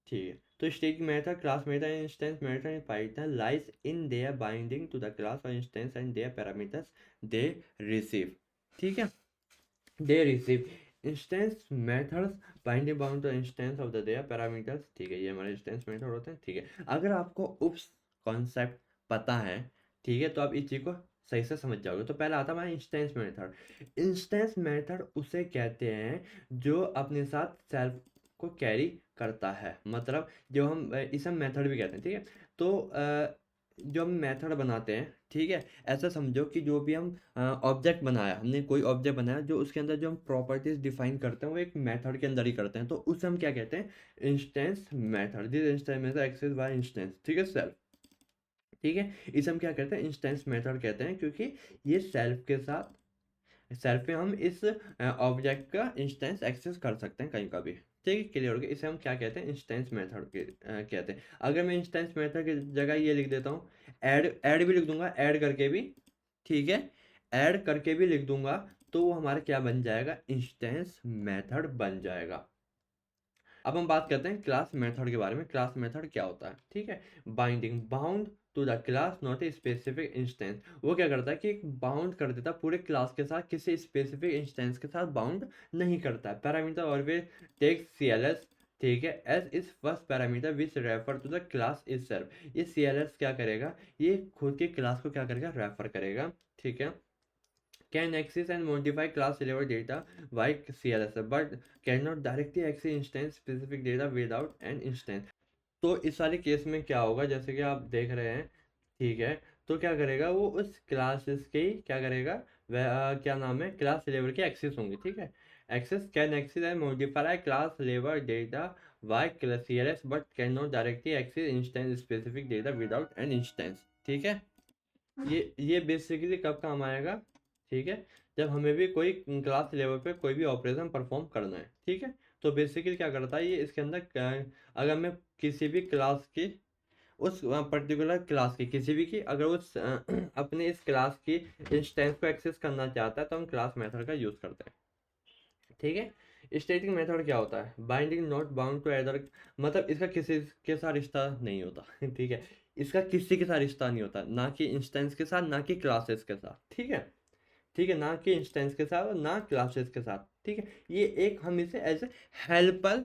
ठीक है, तो static method, class method and instance method in Python lies in their binding to the class or instance and their parameters they receive, ठीक है, they receive instance methods binding bound to instance of the their parameters, ठीक है, ये हमारे इंस्टेंस मेथड होते हैं, ठीक है। अगर आपको उप्स कॉन्सेप्ट पता है, ठीक है, तो आप इस चीज को सही से समझ जाओगे। तो पहला आता है हमारा इंस्टेंस मेथड। इंस्टेंस मेथड उसे कहते हैं जो अपने साथ सेल्फ को कैरी करता है, मतलब जो हम इसे मेथड भी कहते हैं, ठीक है। तो जो हम मेथड बनाते हैं, ठीक है, ऐसा समझो कि जो भी हम ऑब्जेक्ट बनाया, हमने कोई ऑब्जेक्ट बनाया, जो उसके अंदर जो हम प्रॉपर्टीज डिफाइन करते हैं वो एक मेथड के अंदर ही करते हैं, तो उसे हम क्या कहते हैं, instance method. This instance method access by instance, ठीक है, सेल्फ, ठीक है, इसे हम क्या कहते हैं, इंस्टेंस मेथड कहते हैं, क्योंकि ये सेल्फ के साथ, सेल्फ पे हम इस ऑब्जेक्ट का इंस्टेंस एक्सेस कर सकते हैं कहीं का भी, ठीक है, क्लियर हो गया। इसे हम क्या कहते हैं, इंस्टेंस मेथड के कहते हैं। अगर मैं इंस्टेंस मेथड की जगह ये लिख देता हूँ, ऐड, ऐड भी लिख दूंगा, ऐड करके भी, ठीक है, ऐड करके भी लिख दूंगा, तो वो हमारा क्या बन जाएगा, इंस्टेंस मेथड बन जाएगा। अब हम बात करते हैं क्लास मेथड के बारे में। क्लास मेथड क्या होता है, ठीक है, binding, bound to the class not a specific instance. वो क्या करता है कि एक बाउंड कर देता है पूरे क्लास के साथ, किसी स्पेसिफिक इंस्टेंस के साथ बाउंड नहीं करता है। पैरामीटर ऑलवेज टेक CLS, ठीक है, as is first parameter which refer to the class is self. ये CLS क्या करेगा, ये खुद के क्लास को क्या करेगा, रेफर करेगा, ठीक है। Can access and modify class level data by CLS, but cannot directly access instance specific data without an instance। तो इस वाले केस में क्या होगा, जैसे कि आप देख रहे हैं, ठीक है, तो क्या करेगा वो, उस क्लासेस के ही क्या करेगा, वह क्या नाम है, क्लास लेवल के एक्सेस होंगे, ठीक है। Access can access and modify class level data by CLS but can not directly access instance specific data without an instance, ठीक है। ये बेसिकली कब काम आएगा, ठीक है, जब हमें भी कोई क्लास लेवल पे कोई भी ऑपरेशन परफॉर्म करना है, ठीक है। तो बेसिकली क्या करता है ये, इसके अंदर अगर मैं किसी भी क्लास की, उस पर्टिकुलर क्लास की, किसी भी की, अगर उस अपने इस क्लास की इंस्टेंस को एक्सेस करना चाहता है, तो हम क्लास मेथड का यूज़ करते हैं, ठीक है। स्टैटिक मेथड क्या होता है, binding not bound to other, मतलब इसका किसी के साथ रिश्ता नहीं होता ठीक है, इसका किसी के साथ रिश्ता नहीं होता, ना कि इंस्टेंस के साथ, ना कि क्लासेस के साथ, ठीक है, ठीक है, ना कि इंस्टेंस के साथ और ना क्लासेस के साथ, ठीक है। ये एक, हम इसे as a helper,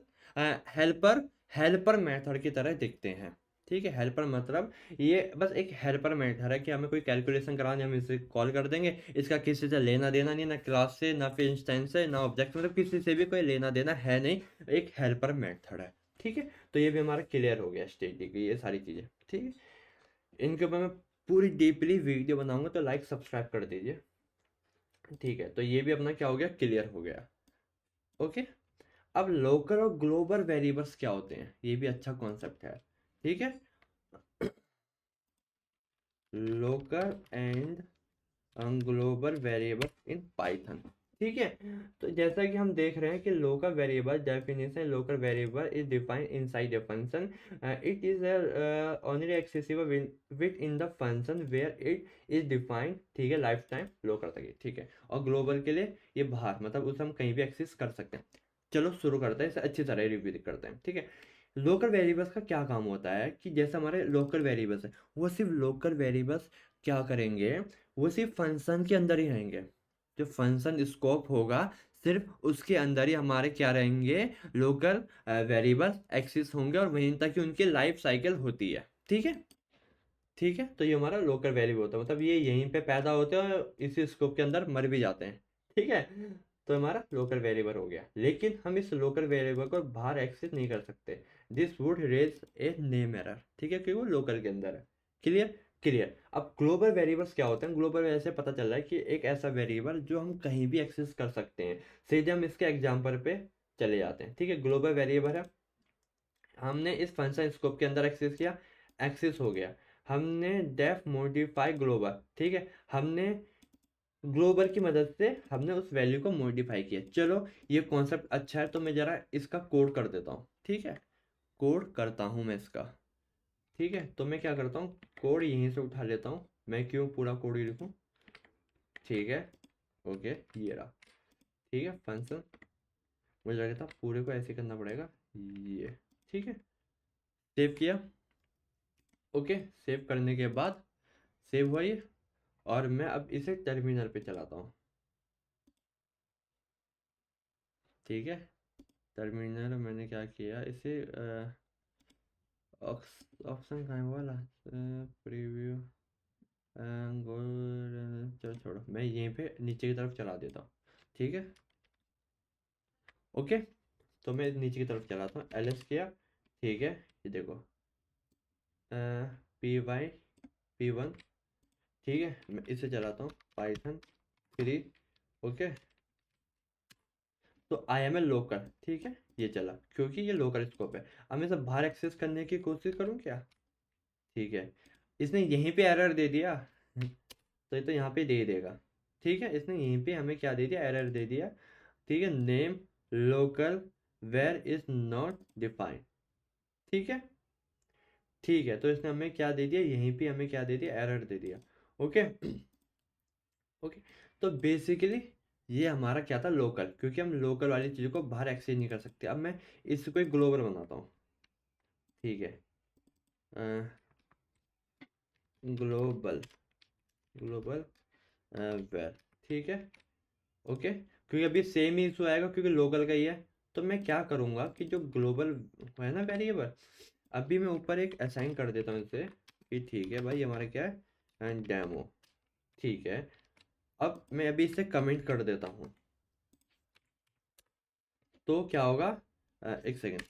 helper helper method की तरह देखते हैं, ठीक है। हेल्पर मतलब ये बस एक हेल्पर मेथड है कि हमें कोई कैलकुलेशन करानी, हम इसे कॉल कर देंगे, इसका किसी से लेना देना नहीं, ना क्लास से, ना फिर इंस्टेंस से, ना ऑब्जेक्ट, मतलब किसी से भी कोई लेना देना है नहीं, एक हेल्पर मेथड है, ठीक है। तो ये भी हमारा क्लियर हो गया स्टेटिक, ये सारी चीज़ें, ठीक है। इनके ऊपर मैं पूरी डीपली वीडियो बनाऊंगा, तो लाइक सब्सक्राइब कर दीजिए, ठीक है। तो ये भी अपना क्या हो गया, क्लियर हो गया, ओके। अब लोकल और ग्लोबल वेरिएबल्स क्या होते हैं, ये भी अच्छा कॉन्सेप्ट है, ठीक है। Local and global variable in Python, ठीक है। तो जैसा कि हम देख रहे हैं कि local variable definition, local variable is defined inside the function, it is only accessible within the function where it is defined, ठीक है, लाइफ टाइम लोकल तक, ठीक है। और ग्लोबल के लिए ये बाहर, मतलब उसे हम कहीं भी एक्सेस कर सकते हैं। चलो शुरू करते हैं, इसे अच्छी तरह रिव्यू करते हैं, ठीक है। लोकल वेरिएबल्स का क्या काम होता है कि जैसे हमारे लोकल वेरिएबल्स है, वो सिर्फ लोकल वेरिएबल्स क्या करेंगे, वो सिर्फ फंक्शन के अंदर ही रहेंगे, जो फंक्शन स्कोप होगा सिर्फ उसके अंदर ही हमारे क्या रहेंगे, लोकल वेरिएबल्स एक्सिस होंगे, और वहीं तक कि उनकी लाइफ साइकिल होती है, ठीक है, ठीक है। तो ये हमारा लोकल वेरिएबल होता है, मतलब ये यहीं पे पैदा होते हैं और इसी स्कोप के अंदर मर भी जाते हैं, ठीक है। तो हमारा लोकल वेरिएबल हो गया, लेकिन हम इस लोकल वेरिएबल को बाहर एक्सेस नहीं कर सकते, this would raise a name error, ठीक है, क्योंकि वो लोकल के अंदर है, क्लियर, क्लियर। अब ग्लोबल वेरिएबल्स क्या होते हैं, ग्लोबल वेरिएबल से पता चल रहा है कि एक ऐसा वेरिएबल जो हम कहीं भी एक्सेस कर सकते हैं। सीधे हम इसके एग्जाम्पल पे चले जाते हैं, ठीक है। ग्लोबल वेरिएबल है, हमने इस फंक्शन स्कोप के अंदर एक्सेस किया, एक्सेस हो गया। हमने डेफ मॉडिफाई ग्लोबल, ठीक है, हमने ग्लोबल की मदद से हमने उस वैल्यू को मॉडिफाई किया। चलो ये कॉन्सेप्ट अच्छा है, तो मैं जरा इसका कोड कर देता हूँ, ठीक है, कोड करता हूँ मैं इसका, ठीक है। तो मैं क्या करता हूँ, कोड यहीं से उठा लेता हूँ, मैं क्यों पूरा कोड ही लिखूँ, ठीक है, ओके, ये रहा, ठीक है। फंक्शन, मुझे लगा था पूरे को ऐसे करना पड़ेगा, ये, ठीक है, सेव किया, ओके। सेव करने के बाद सेव हुआ ये, और मैं अब इसे टर्मिनल पे चलाता हूँ, ठीक है। टर्मिनल मैंने क्या किया, इसे ऑप्शन कहाँ है वाला, प्रीव्यू, चलो छोड़ो, मैं यहीं पे नीचे की तरफ चला देता हूँ, ठीक है, ओके। तो मैं नीचे की तरफ चलाता हूँ, LS किया, ठीक है, ये देखो, पी वाई P1, ठीक है। मैं इसे चलाता हूँ पाइथन 3, ओके। तो आई एम ए लोकल, ठीक है, ये चला क्योंकि ये लोकल स्कोप है। अब मैं सब बाहर एक्सेस करने की कोशिश करूँ क्या? ठीक है, इसने यहीं पे एरर दे दिया। तो ये तो यहाँ पे दे देगा, ठीक है। इसने यहीं पे हमें क्या दे दिया, एरर दे दिया, ठीक है। Name local where is not defined, ठीक है, ठीक है। तो इसने हमें क्या दे दिया, यहीं पे हमें क्या दे दिया, एरर दे दिया, ओके। ओके, तो बेसिकली ये हमारा क्या था, लोकल, क्योंकि हम लोकल वाली चीज़ों को बाहर एक्सचेंज नहीं कर सकते। अब मैं इसको एक ग्लोबल बनाता हूँ, ठीक है। ग्लोबल, ग्लोबल वेर, ठीक है, ओके। क्योंकि अभी सेम ही इशू आएगा क्योंकि लोकल का ही है। तो मैं क्या करूँगा कि जो ग्लोबल है ना वेरिएबल, अभी मैं ऊपर एक असाइन कर देता हूँ इसे कि ठीक है भाई हमारा क्या है, डेमो, ठीक है। अब मैं अभी इसे कमेंट कर देता हूँ, तो क्या होगा, एक सेकेंड।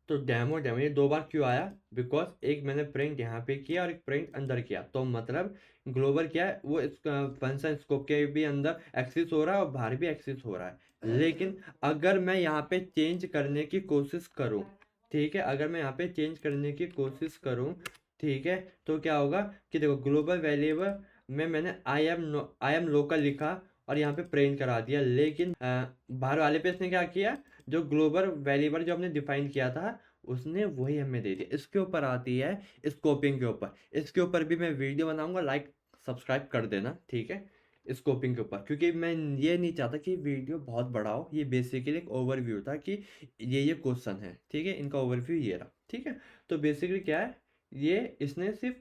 तो डेमो डेमो ये दो बार क्यों आया, बिकॉज एक मैंने प्रिंट यहाँ पे किया और एक प्रिंट अंदर किया, तो मतलब ग्लोबल क्या है, वो इस फंक्शन स्कोप के भी अंदर एक्सेस हो रहा है और बाहर भी एक्सेस हो रहा है। लेकिन अगर मैं यहाँ पे चेंज करने की कोशिश करूँ, ठीक है, अगर मैं यहाँ पे चेंज करने की कोशिश करूँ, ठीक है, तो क्या होगा कि देखो ग्लोबल वेरिएबल में मैंने आई एम लोकल लिखा और यहाँ पे प्रिंट करा दिया, लेकिन बाहर वाले पे इसने क्या किया, जो ग्लोबल वेरिएबल जो हमने डिफाइन किया था उसने वही हमें दे दिया। इसके ऊपर आती है स्कोपिंग के ऊपर, इसके ऊपर भी मैं वीडियो बनाऊंगा, लाइक सब्सक्राइब कर देना, ठीक है। स्कोपिंग के ऊपर, क्योंकि मैं ये नहीं चाहता कि वीडियो बहुत बड़ा हो। ये बेसिकली एक ओवरव्यू था कि ये क्वेश्चन है, ठीक है, इनका ओवरव्यू ये रहा, ठीक है। तो बेसिकली क्या है, ये इसने सिर्फ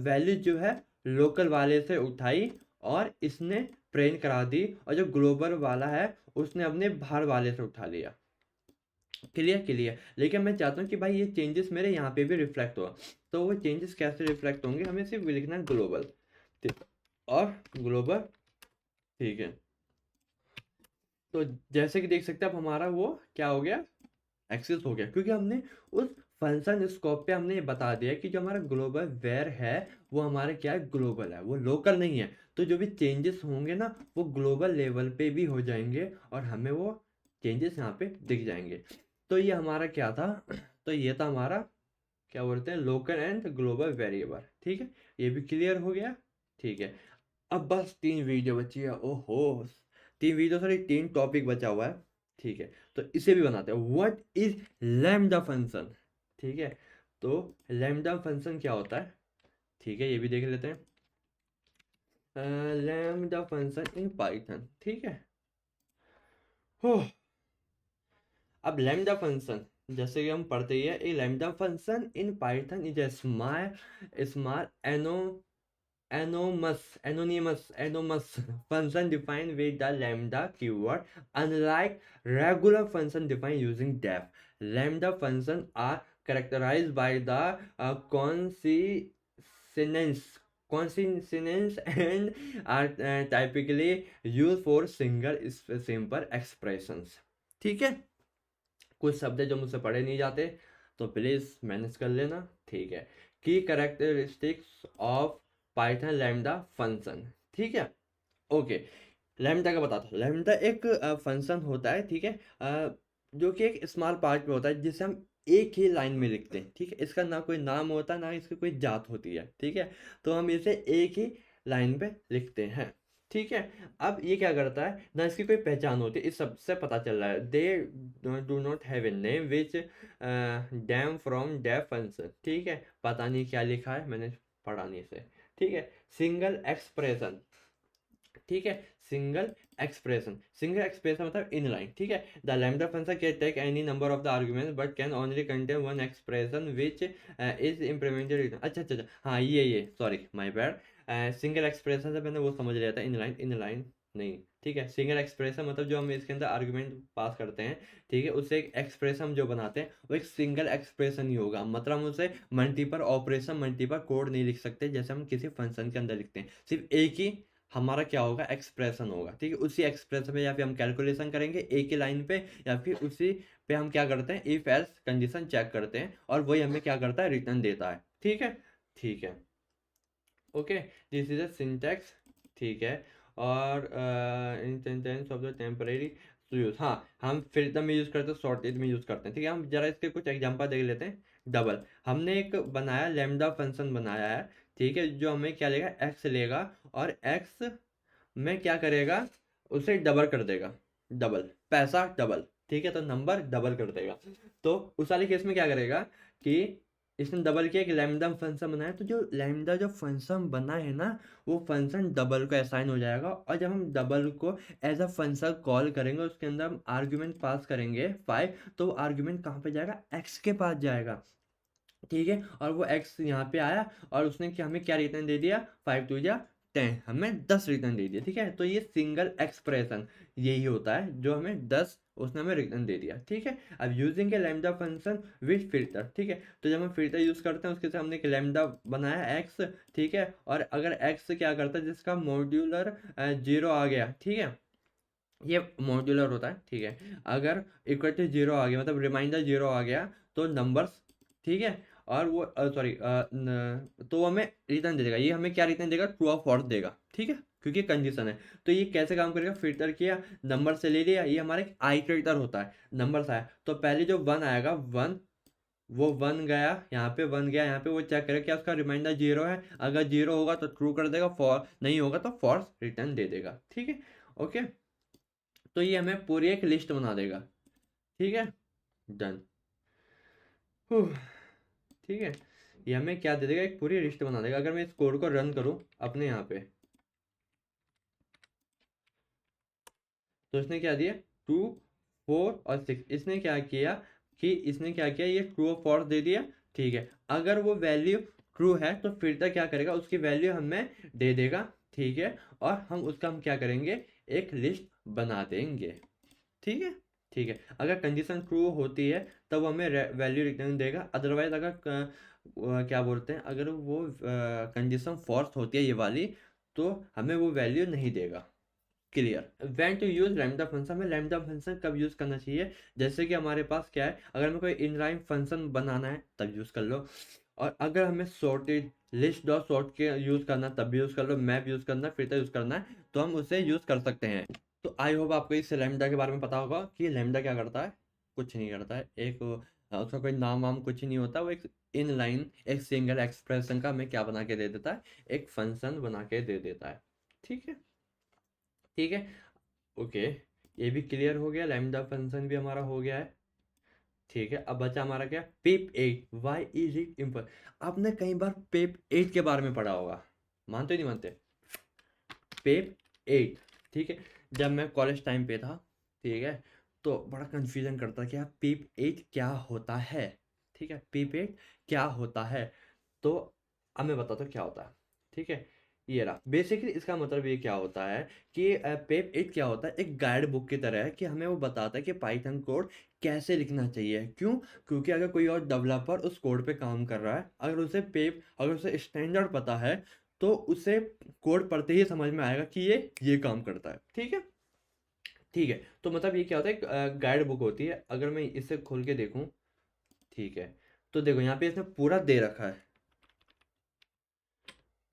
वैल्यू जो है लोकल वाले से उठाई और इसने प्रिंट करा दी, और जो ग्लोबल वाला है उसने अपने बाहर वाले से उठा लिया। Clear clear. लेकिन मैं चाहता हूँ कि भाई ये चेंजेस मेरे यहाँ पे भी रिफ्लेक्ट हो। तो वो चेंजेस कैसे रिफ्लेक्ट होंगे, हमें सिर्फ लिखना है ग्लोबल और ग्लोबल, ठीक है। तो जैसे कि देख सकते हैं अब हमारा वो क्या हो गया, एक्सेस हो गया, क्योंकि हमने उस फंक्शन स्कोप पे हमने ये बता दिया कि जो हमारा ग्लोबल वेयर है वो हमारा क्या है, ग्लोबल है, वो लोकल नहीं है। तो जो भी चेंजेस होंगे ना वो ग्लोबल लेवल पे भी हो जाएंगे और हमें वो चेंजेस यहाँ पे दिख जाएंगे। तो ये हमारा क्या था, तो ये था हमारा क्या बोलते हैं, लोकल एंड ग्लोबल वेरिएबल, ठीक है। ये भी क्लियर हो गया, ठीक है। अब बस 3 वीडियो बची है, ओहो, 3 वीडियो, सॉरी 3 टॉपिक बचा हुआ है, ठीक है। तो इसे भी बनाते हैं, व्हाट इज लैम्डा फंक्शन, ठीक है। तो लैम्डा फंक्शन क्या होता है, ठीक है, ये भी देख लेते हैं। लैम्डा फंक्शन इन पाइथन, ठीक है। हो, अब लैम्डा फंक्शन जैसे कि हम पढ़ते ही है, a lambda function in Python is a small small anonymous function defined with the lambda keyword. Unlike regular function defined using def, lambda functions are characterized by the consonants and are typically used for single simple expressions, ठीक है। कुछ शब्द है जो मुझसे पढ़े नहीं जाते तो प्लीज़ मैनेज कर लेना, ठीक है। की characteristics of Python lambda function, ठीक है, ओके। लैम्डा का बताता हूँ, लैम्डा एक फंक्शन होता है, ठीक है, जो कि एक स्मॉल पार्ट में होता है जिसे हम एक ही लाइन में लिखते हैं, ठीक है। इसका ना कोई नाम होता है ना इसकी कोई जात होती है, ठीक है। तो हम इसे एक ही लाइन पे लिखते हैं, ठीक है। अब ये क्या करता है ना, इसकी कोई पहचान होती है, इस सबसे पता चल रहा है, they do not have a name which them from def function, ठीक है। पता नहीं क्या लिखा है, मैंने पढ़ा नहीं इसे, ठीक है। सिंगल एक्सप्रेशन, ठीक है, सिंगल एक्सप्रेशन मतलब इन लाइन, ठीक है। The lambda function can take any number of the arguments but can only contain one expression which is implemented. अच्छा अच्छा अच्छा, हाँ ये sorry my bad, single expression से मैंने वो समझ लिया था, इन लाइन नहीं, ठीक है। सिंगल एक्सप्रेशन मतलब जो हम इसके अंदर आर्गुमेंट पास करते हैं, ठीक है, उससे एक एक्सप्रेशन जो बनाते हैं वो एक सिंगल एक्सप्रेशन ही होगा। मतलब हम उसे मल्टीपल ऑपरेशन, मल्टीपल कोड नहीं लिख सकते जैसे हम किसी फंक्शन के अंदर लिखते हैं, सिर्फ एक ही हमारा क्या होगा, एक्सप्रेशन होगा। ठीक है, उसी एक्सप्रेशन में या फिर हम कैलकुलेशन करेंगे एक ही लाइन पे, या फिर उसी पे हम क्या करते हैं, इफ एल्स कंडीशन चेक करते हैं और वही हमें क्या करता है, रिटर्न देता है। ठीक है, ठीक है, okay, this is a syntax. ठीक है, और in sentence of the temporary use, हाँ हम फिर में यूज करते हैं, शॉर्टेज में यूज करते हैं। ठीक है, हम जरा इसके कुछ एग्जांपल देख लेते हैं। डबल, हमने एक बनाया लैम्डा फंक्शन बनाया है। ठीक है, जो हमें क्या लेगा, एक्स लेगा, और एक्स में क्या करेगा, उसे डबल कर देगा, डबल पैसा डबल। ठीक है, तो नंबर डबल कर देगा। तो उस वाले केस में क्या करेगा कि इसने डबल किया, एक लैम्डा फंक्शन बनाया, तो जो लैम्डा जो फंक्शन बना है ना, वो फंक्शन डबल को असाइन हो जाएगा। और जब हम डबल को एज अ फंक्शन कॉल करेंगे, उसके अंदर हम आर्ग्यूमेंट पास करेंगे 5, तो आर्ग्यूमेंट कहाँ पे जाएगा, एक्स के पास जाएगा। ठीक है, और वो एक्स यहाँ पे आया, और उसने क्या हमें क्या रिटर्न दे दिया, 5 2 10, हमें 10 रिटर्न दे दिया। ठीक है, तो ये सिंगल एक्सप्रेशन यही होता है, जो हमें 10 उसने हमें रिटर्न दे दिया। ठीक है, अब using A lambda function with filter. ठीक है, तो जब हम फिल्टर यूज करते हैं, उसके साथ हमने एक लैम्डा बनाया एक्स। ठीक है, और अगर एक्स क्या करता है, जिसका मॉड्यूलर 0 आ गया, ठीक है, ये मॉड्यूलर होता है। ठीक है, अगर इक्वल टू 0 आ गया, मतलब रिमाइंडर 0 आ गया, तो नंबर्स, ठीक है, और वो सॉरी तो वो हमें रिटर्न दे देगा। ये हमें क्या रिटर्न देगा, ट्रू और फॉल्स देगा। ठीक है, क्योंकि कंडीशन है। तो ये कैसे काम करेगा, फिल्टर किया, नंबर से ले लिया, ये हमारा एक आइटरेटर होता है। नंबर आया तो पहले जो 1 आएगा, 1, वो 1 गया यहाँ पे, 1 गया यहाँ पे, वो चेक करेगा क्या उसका रिमाइंडर 0 है। अगर 0 होगा तो ट्रू कर देगा, फॉर नहीं होगा तो फॉल्स रिटर्न दे देगा। ठीक है, ओके, तो ये हमें पूरी एक लिस्ट बना देगा। ठीक है, डन। ठीक है, ये हमें क्या दे देगा, एक पूरी लिस्ट बना देगा। अगर मैं इस कोड को रन करूं अपने यहाँ पे, तो इसने क्या दिया, 2 4 और 6। इसने क्या किया कि इसने क्या किया, ये ट्रू और फॉल्स दे दिया। ठीक है, अगर वो वैल्यू ट्रू है तो फिल्टर क्या करेगा, उसकी वैल्यू हमें दे देगा। ठीक है, और हम उसका हम क्या करेंगे, एक लिस्ट बना देंगे। ठीक है, ठीक है, अगर कंडीशन ट्रू होती है तब हमें वैल्यू रिटर्न देगा। अदरवाइज अगर क्या बोलते हैं, अगर वो कंडीशन फॉल्स होती है ये वाली, तो हमें वो वैल्यू नहीं देगा। Clear. When to use lambda function, में लैम्डा फंक्शन कब यूज करना चाहिए, जैसे कि हमारे पास क्या है, अगर हमें कोई इनलाइन फंक्शन बनाना है तब यूज कर लो, और अगर हमें सॉर्टेड लिस्ट डॉट सॉर्ट के यूज करना तब भी यूज कर लो, मैप यूज करना, फिल्टर यूज करना है, तो हम उसे यूज कर सकते हैं। तो आई होप आपको इस लैम्डा के बारे में पता होगा कि लैम्डा क्या करता है, कुछ नहीं करता है। एक उसका कोई नाम वाम कुछ नहीं होता, वो एक इन लाइन एक सिंगल एक्सप्रेशन का हमें क्या बना के दे देता है, एक फंक्शन बना के दे देता है। ठीक है, ठीक है, ओके, ये भी क्लियर हो गया, लैम्डा फंक्शन भी हमारा हो गया है। ठीक है, अब बचा हमारा क्या, पेप 8, वाई इज इट इम्पल। आपने कई बार पेप 8 के बारे में पढ़ा होगा, मानते नहीं मानते, पेप 8। ठीक है, जब मैं कॉलेज टाइम पे था, ठीक है, तो बड़ा कंफ्यूजन करता कि यार पेप 8 क्या होता है। ठीक है, पेप 8 क्या होता है, तो अब मैं बताता हूँ क्या होता है। ठीक है, ये रहा बेसिकली, इसका मतलब ये क्या होता है कि पेप 8 क्या होता है, एक गाइड बुक की तरह है, कि हमें वो बताता है कि पाइथन कोड कैसे लिखना चाहिए। क्यों, क्योंकि अगर कोई और डेवलपर उस कोड पे काम कर रहा है, अगर उसे स्टैंडर्ड पता है, तो उसे कोड पढ़ते ही समझ में आएगा कि ये काम करता है। ठीक है, ठीक है, तो मतलब ये क्या होता है, गाइड बुक होती है। अगर मैं इसे खोल के देखूं, ठीक है, तो देखो यहाँ पे इसने पूरा दे रखा है,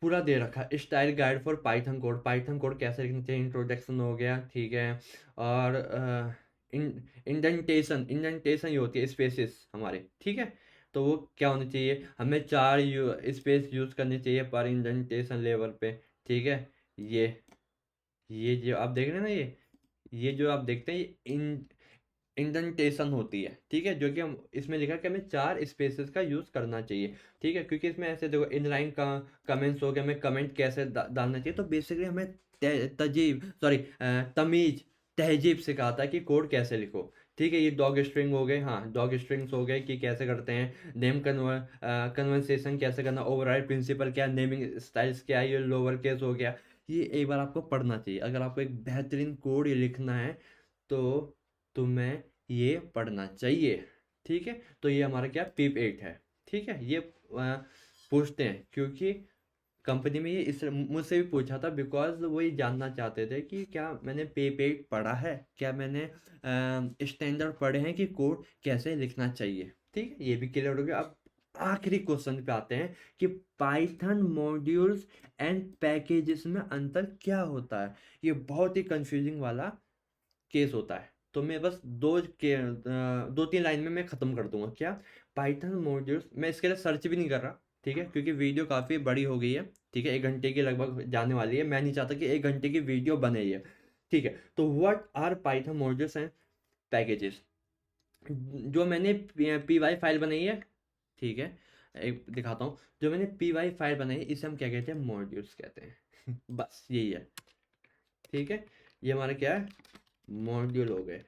पूरा दे रखा है, style guide for Python code, Python code कैसे लिखना चाहिए, इंट्रोडक्शन हो गया। ठीक है, और इंडेंटेशन, इंडेंटेशन ये होती है स्पेसेस हमारे। ठीक है, तो वो क्या होनी चाहिए, हमें 4 स्पेस यूज करनी चाहिए पर इंडेंटेशन लेवल पे। ठीक है, ये ये जो आप देख रहे हैं ना, ये जो आप देखते हैं, ये इंडेंटेशन होती है। ठीक है, जो कि हम इसमें लिखा है कि हमें 4 स्पेसेस का यूज करना चाहिए। ठीक है, क्योंकि इसमें ऐसे देखो इनलाइन का कमेंट्स हो गया, हमें कमेंट कैसे डालना चाहिए। तो बेसिकली हमें तजीब सॉरी तमीज तहजीब सिखाता है कि कोड कैसे लिखो। ठीक है, ये डॉग स्ट्रिंग हो गए, हाँ डॉग स्ट्रिंग्स हो गए कि कैसे करते हैं, नेम कन्वर्सेशन कैसे करना, ओवरराइड प्रिंसिपल क्या, नेमिंग स्टाइल्स क्या है, ये लोअर केस हो गया। ये एक बार आपको पढ़ना चाहिए, अगर आपको एक बेहतरीन कोड ये लिखना है, तो तुम्हें ये पढ़ना चाहिए। ठीक है, तो ये हमारा क्या, पीप 8 है। ठीक है, ये पूछते हैं क्योंकि कंपनी में ये इस मुझसे भी पूछा था, बिकॉज वो ये जानना चाहते थे कि क्या मैंने पेपेट पढ़ा है, क्या मैंने स्टैंडर्ड पढ़े हैं कि कोड कैसे लिखना चाहिए। ठीक है, ये भी क्लियर हो गया। अब आखिरी क्वेश्चन पे आते हैं कि पाइथन मॉड्यूल्स एंड पैकेजेस में अंतर क्या होता है। ये बहुत ही कंफ्यूजिंग वाला केस होता है, तो मैं बस दो तीन लाइन में मैं ख़त्म कर दूंगा। क्या पाइथन मॉड्यूल्स, मैं इसके लिए सर्च भी नहीं कर रहा, ठीक है, क्योंकि वीडियो काफ़ी बड़ी हो गई है। ठीक है, 1 घंटे की लगभग जाने वाली है, मैं नहीं चाहता कि 1 घंटे की वीडियो बने ये। ठीक है, तो what are Python modules and packages. जो मैंने पी वाई फाइल बनाई है, ठीक है, एक दिखाता हूँ। जो मैंने पी वाई फाइल बनाई है इसे हम क्या कहते हैं, मॉड्यूल्स कहते हैं। बस यही है। ठीक है, ये हमारा क्या है, मॉड्यूल हो गए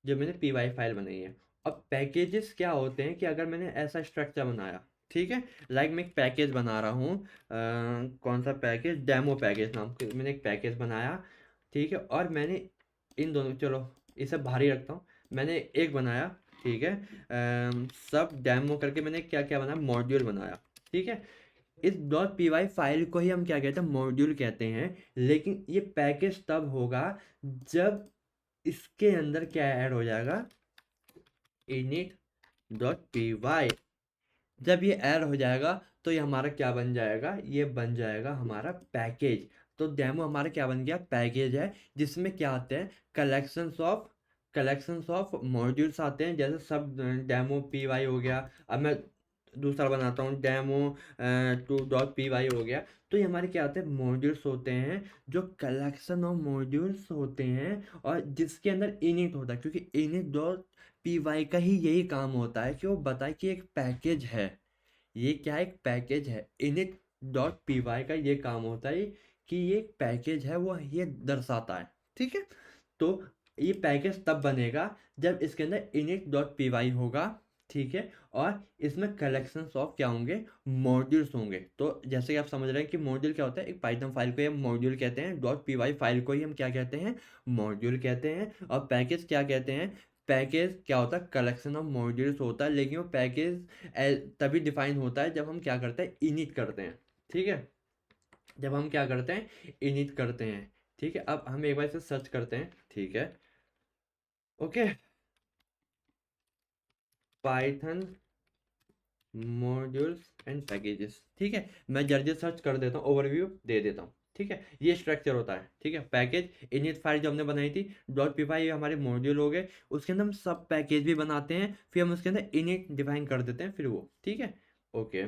जो मैंने पी वाई फाइल बनाई है। अब पैकेजेस क्या होते हैं कि अगर मैंने ऐसा स्ट्रक्चर बनाया, ठीक है, लाइक मैं एक पैकेज बना रहा हूँ, कौन सा पैकेज, डेमो पैकेज नाम के मैंने एक पैकेज बनाया। ठीक है, और मैंने इन दोनों, चलो इसे बाहर ही रखता हूँ, मैंने एक बनाया। ठीक है, सब डेमो करके मैंने क्या क्या बनाया, मॉड्यूल बनाया। ठीक है, इस डॉट पी वाई फाइल को ही हम क्या कहते हैं, मॉड्यूल कहते हैं। लेकिन ये पैकेज तब होगा जब इसके अंदर क्या ऐड हो जाएगा, init डॉट पी वाई। जब ये ऐड हो जाएगा तो ये हमारा क्या बन जाएगा, ये बन जाएगा हमारा पैकेज। तो डेमो हमारा क्या बन गया, पैकेज है, जिसमें क्या आते हैं, कलेक्शंस ऑफ मॉड्यूल्स आते हैं, जैसे सब डेमो पी वाई हो गया। अब मैं दूसरा बनाता हूँ, demo two dot P Y हो गया। तो ये हमारे क्या आते हैं, मॉड्यूल्स होते हैं, जो कलेक्शन ऑफ मॉड्यूल्स होते हैं, और जिसके अंदर इनिट होता है, क्योंकि इनिट डॉट पी वाई का ही यही काम होता है कि वो बताए कि एक पैकेज है। ये क्या है, एक पैकेज है। init डॉट पी वाई का ये काम होता है कि ये एक पैकेज है, वो ये दर्शाता है। ठीक है, तो ये पैकेज तब बनेगा जब इसके अंदर init डॉट पी वाई होगा। ठीक है, और इसमें कलेक्शंस ऑफ क्या होंगे, मॉड्यूल्स होंगे। तो जैसे कि आप समझ रहे हैं कि मॉड्यूल क्या होता है, एक पाइथन फाइल को हम मॉड्यूल कहते हैं, डॉट पी वाई फाइल को ही हम क्या कहते हैं, मॉड्यूल कहते हैं। और पैकेज क्या कहते हैं, पैकेज क्या होता है, कलेक्शन ऑफ मॉड्यूल्स होता है। लेकिन वो पैकेज तभी डिफाइन होता है जब हम क्या करते हैं, इनिट करते हैं। ठीक है, जब हम क्या करते हैं, इनिट करते हैं। ठीक है, अब हम एक बार इसे सर्च करते हैं। ठीक है, okay, Python modules and packages. ठीक है, मैं जल्दी सर्च कर देता हूँ, ओवरव्यू दे देता हूँ। ठीक है, ये स्ट्रक्चर होता है। ठीक है, पैकेज इनिट फाइल जो हमने बनाई थी, डॉट पी फाई हमारे मॉड्यूल हो गए, उसके अंदर हम सब पैकेज भी बनाते हैं, फिर हम उसके अंदर इनिट डिफाइन कर देते हैं, फिर वो। ठीक है, ओके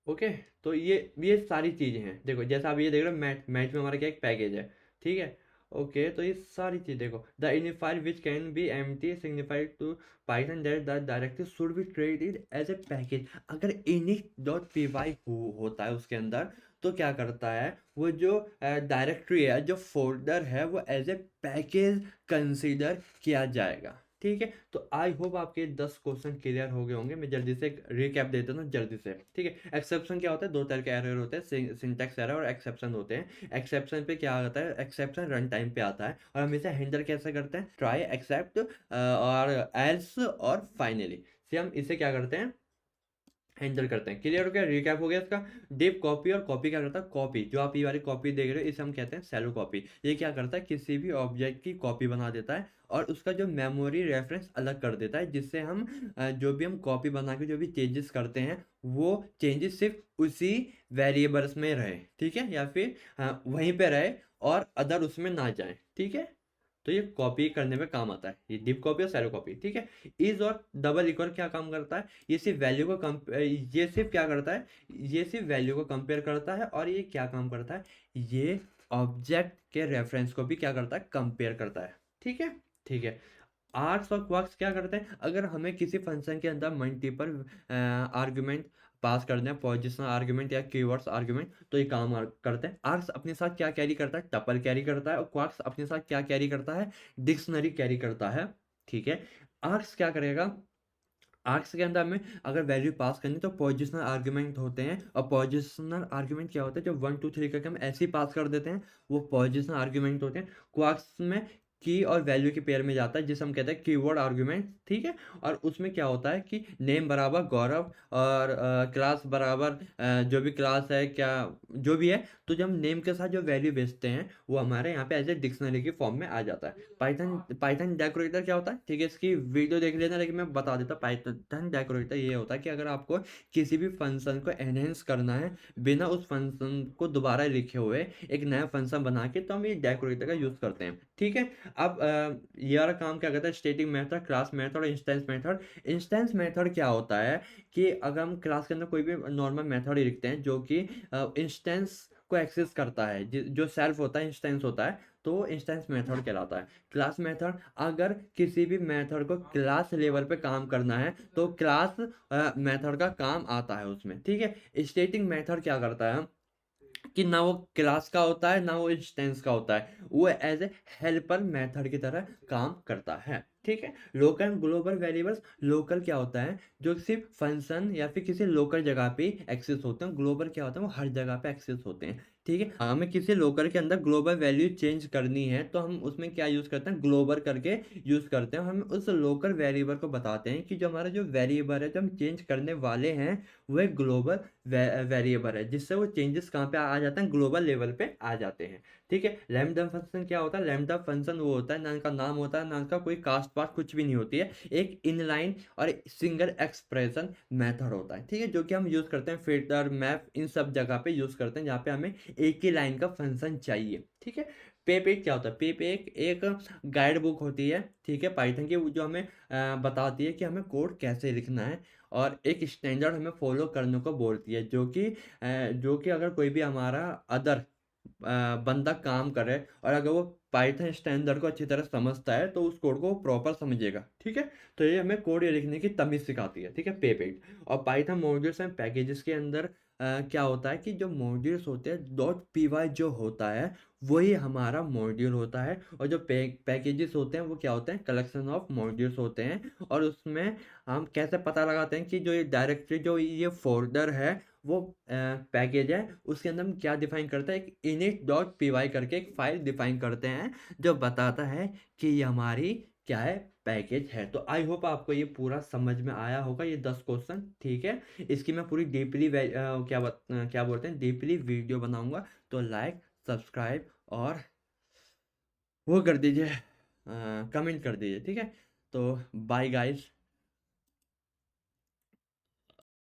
ओके। तो ये सारी चीज़ें हैं, देखो जैसा आप ये देख रहे हो, मैच मैच में हमारा क्या एक पैकेज है। ठीक है, ओके, तो ये सारी चीज़ देखो, the init file which can be empty signified to Python that the directory should be treated as a package. अगर इनिट डॉट पी वाई होता है उसके अंदर, तो क्या करता है, वो जो डायरेक्टरी है, जो फोल्डर है, वो एज ए पैकेज कंसीडर किया जाएगा। ठीक है, तो आई होप आपके 10 क्वेश्चन क्लियर हो गए होंगे। मैं जल्दी से एक रिकैप दे देता हूँ जल्दी से। ठीक है, एक्सेप्शन क्या होता है, दो तरह के एरर होते हैं, सिंटैक्स एरर और एक्सेप्शन होते हैं। एक्सेप्शन पे क्या आता है, एक्सेप्शन रन टाइम पे आता है, और हम इसे हैंडल कैसे करते हैं, ट्राई, एक्सेप्ट और एल्स और फाइनली से हम इसे क्या करते हैं, हैंडल करते हैं। क्लियर हो गया, रिकैप हो गया इसका। डिप कॉपी, और कॉपी क्या करता है, कॉपी जो आप ये वाली कॉपी देख रहे हो इसे हम कहते हैं सैलो कॉपी। ये क्या करता है, किसी भी ऑब्जेक्ट की कॉपी बना देता है, और उसका जो मेमोरी रेफरेंस अलग कर देता है, जिससे हम जो भी हम कॉपी बना के जो भी चेंजेस करते हैं, वो चेंजेस सिर्फ उसी वेरिएबल्स में रहे। ठीक है, या फिर वहीं पे रहे और अदर उसमें ना जाए। ठीक है, तो ये कॉपी करने में काम आता है, ये डिप कॉपी और सैलो कॉपी। ठीक है, इज और डबल इक्वल क्या काम करता है, ये सिर्फ वैल्यू को ये सिर्फ क्या करता है, ये सिर्फ वैल्यू को कंपेयर करता है। और ये क्या काम करता है, ये ऑब्जेक्ट के रेफरेंस को भी क्या करता है, कंपेयर करता है। ठीक है, ठीक है। आर्क्स और क्वार्क्स क्या करते हैं, अगर हमें किसी फंक्शन के अंदर मल्टीपल आर्गुमेंट पास करते हैं, पोजिशनल आर्गुमेंट या कीवर्ड्स आर्गुमेंट, तो ये काम करते हैं। आर्क्स अपने साथ क्या कैरी करता है, टपल कैरी करता है, और क्वार्क्स अपने साथ क्या कैरी करता है, डिक्शनरी कैरी करता है। ठीक है, आर्क्स क्या करेगा, आर्क्स के अंदर में अगर वैल्यू पास करनी तो पोजिशनल आर्गुमेंट होते हैं, और पोजिशनल आर्गुमेंट क्या होता है, जो 1 2 3 करके हम ऐसे ही पास कर देते हैं, वो पोजिशनल आर्गुमेंट होते हैं। क्वार्क्स में की और वैल्यू के पेयर में जाता है, जिसे हम कहते हैं कीवर्ड आर्गुमेंट, ठीक है। और उसमें क्या होता है कि नेम बराबर गौरव और क्लास बराबर जो भी क्लास है क्या जो भी है, तो जब हम नेम के साथ जो वैल्यू भेजते हैं वो हमारे यहाँ पे एज ए डिक्शनरी की फॉर्म में आ जाता है। पाइथन पाइथन डेकोरेटर क्या होता है, ठीक है, इसकी वीडियो देख लेना, लेकिन मैं बता देता हूँ। पाइथन डेकोरेटर ये होता है कि अगर आपको किसी भी फंक्शन को एनहेंस करना है बिना उस फंक्शन को दोबारा लिखे हुए एक नया फंक्शन बना के, तो हम ये डेकोरेटर का यूज करते हैं, ठीक है। अब ये वाला काम क्या करता है, स्टैटिक मेथड, क्लास मेथड और इंस्टेंस मेथड। इंस्टेंस मेथड क्या होता है कि अगर हम क्लास के अंदर कोई भी नॉर्मल मेथड ही लिखते हैं जो कि इंस्टेंस को एक्सेस करता है, जो सेल्फ होता है इंस्टेंस होता है, तो वो इंस्टेंस मेथड कहलाता है। क्लास मेथड, अगर किसी भी मेथड को क्लास लेवल पे काम करना है तो क्लास मेथड का काम आता है उसमें, ठीक है। स्टैटिक मेथड क्या करता है कि ना वो क्लास का होता है ना वो इंस्टेंस का होता है, वो एज ए हेल्पर मेथड की तरह काम करता है, ठीक है। Local and global variables, local क्या होता है जो सिर्फ फंक्शन या फिर किसी लोकल जगह पे एक्सेस होते हैं, ग्लोबल क्या होता है वो हर जगह पे एक्सेस होते हैं, ठीक है। हमें किसी लोकल के अंदर ग्लोबल वैल्यू चेंज करनी है तो हम उसमें क्या यूज करते हैं, ग्लोबल करके यूज करते हैं। हम उस लोकल वेरिएबल को बताते हैं कि जो हमारा जो वेरिएबल है जो हम चेंज करने वाले हैं वो एक ग्लोबल वेरिएबल है, जिससे वो चेंजेस कहाँ पे आ जाते हैं, ग्लोबल लेवल पे आ जाते हैं, ठीक है। लैम्डा फंक्शन क्या होता है, लैम्डा फंक्शन वो होता है ना का नाम होता है ना का कोई कास्ट पास्ट कुछ भी नहीं होती है, एक इनलाइन और सिंगल एक्सप्रेशन मेथड होता है, ठीक है, जो कि हम यूज करते हैं फिल्टर मैप इन सब जगह पे यूज करते हैं जहाँ पे हमें एक ही लाइन का फंक्शन चाहिए, ठीक है। पेप क्या होता है, पेप एक गाइड बुक होती है, ठीक है, पाइथन की, जो हमें बताती है कि हमें कोड कैसे लिखना है और एक स्टैंडर्ड हमें फॉलो करने को बोलती है, जो कि अगर कोई भी हमारा अदर बंदा काम करे और अगर वो पाइथन स्टैंडर्ड को अच्छी तरह समझता है तो उस कोड को प्रॉपर समझेगा, ठीक है। तो ये हमें कोड लिखने की तमीज सिखाती है, ठीक है, पेपेट। और पाइथन मॉड्यूल्स एंड पैकेजेस के अंदर क्या होता है कि जो मॉड्यूल्स होते हैं डॉट पी वाई जो होता है वही हमारा मॉड्यूल होता है, और जो पैकेजेस होते हैं वो क्या होते हैं, कलेक्शन ऑफ मॉड्यूल्स होते हैं। और उसमें हम कैसे पता लगाते हैं कि जो ये डायरेक्टरी जो ये फोल्डर है वो पैकेज है, उसके अंदर हम क्या डिफाइन करते हैं, एक इनिट डॉट पी वाई करके एक फाइल डिफाइन करते हैं जो बताता है कि ये हमारी क्या है, पैकेज है। तो आई होप आपको ये पूरा समझ में आया होगा, ये 10 क्वेश्चन, ठीक है। इसकी मैं पूरी डीपली क्या बोलते हैं डीपली वीडियो बनाऊंगा, तो लाइक सब्सक्राइब और वो कर दीजिए, कमेंट कर दीजिए, ठीक है। तो बाय गाइस।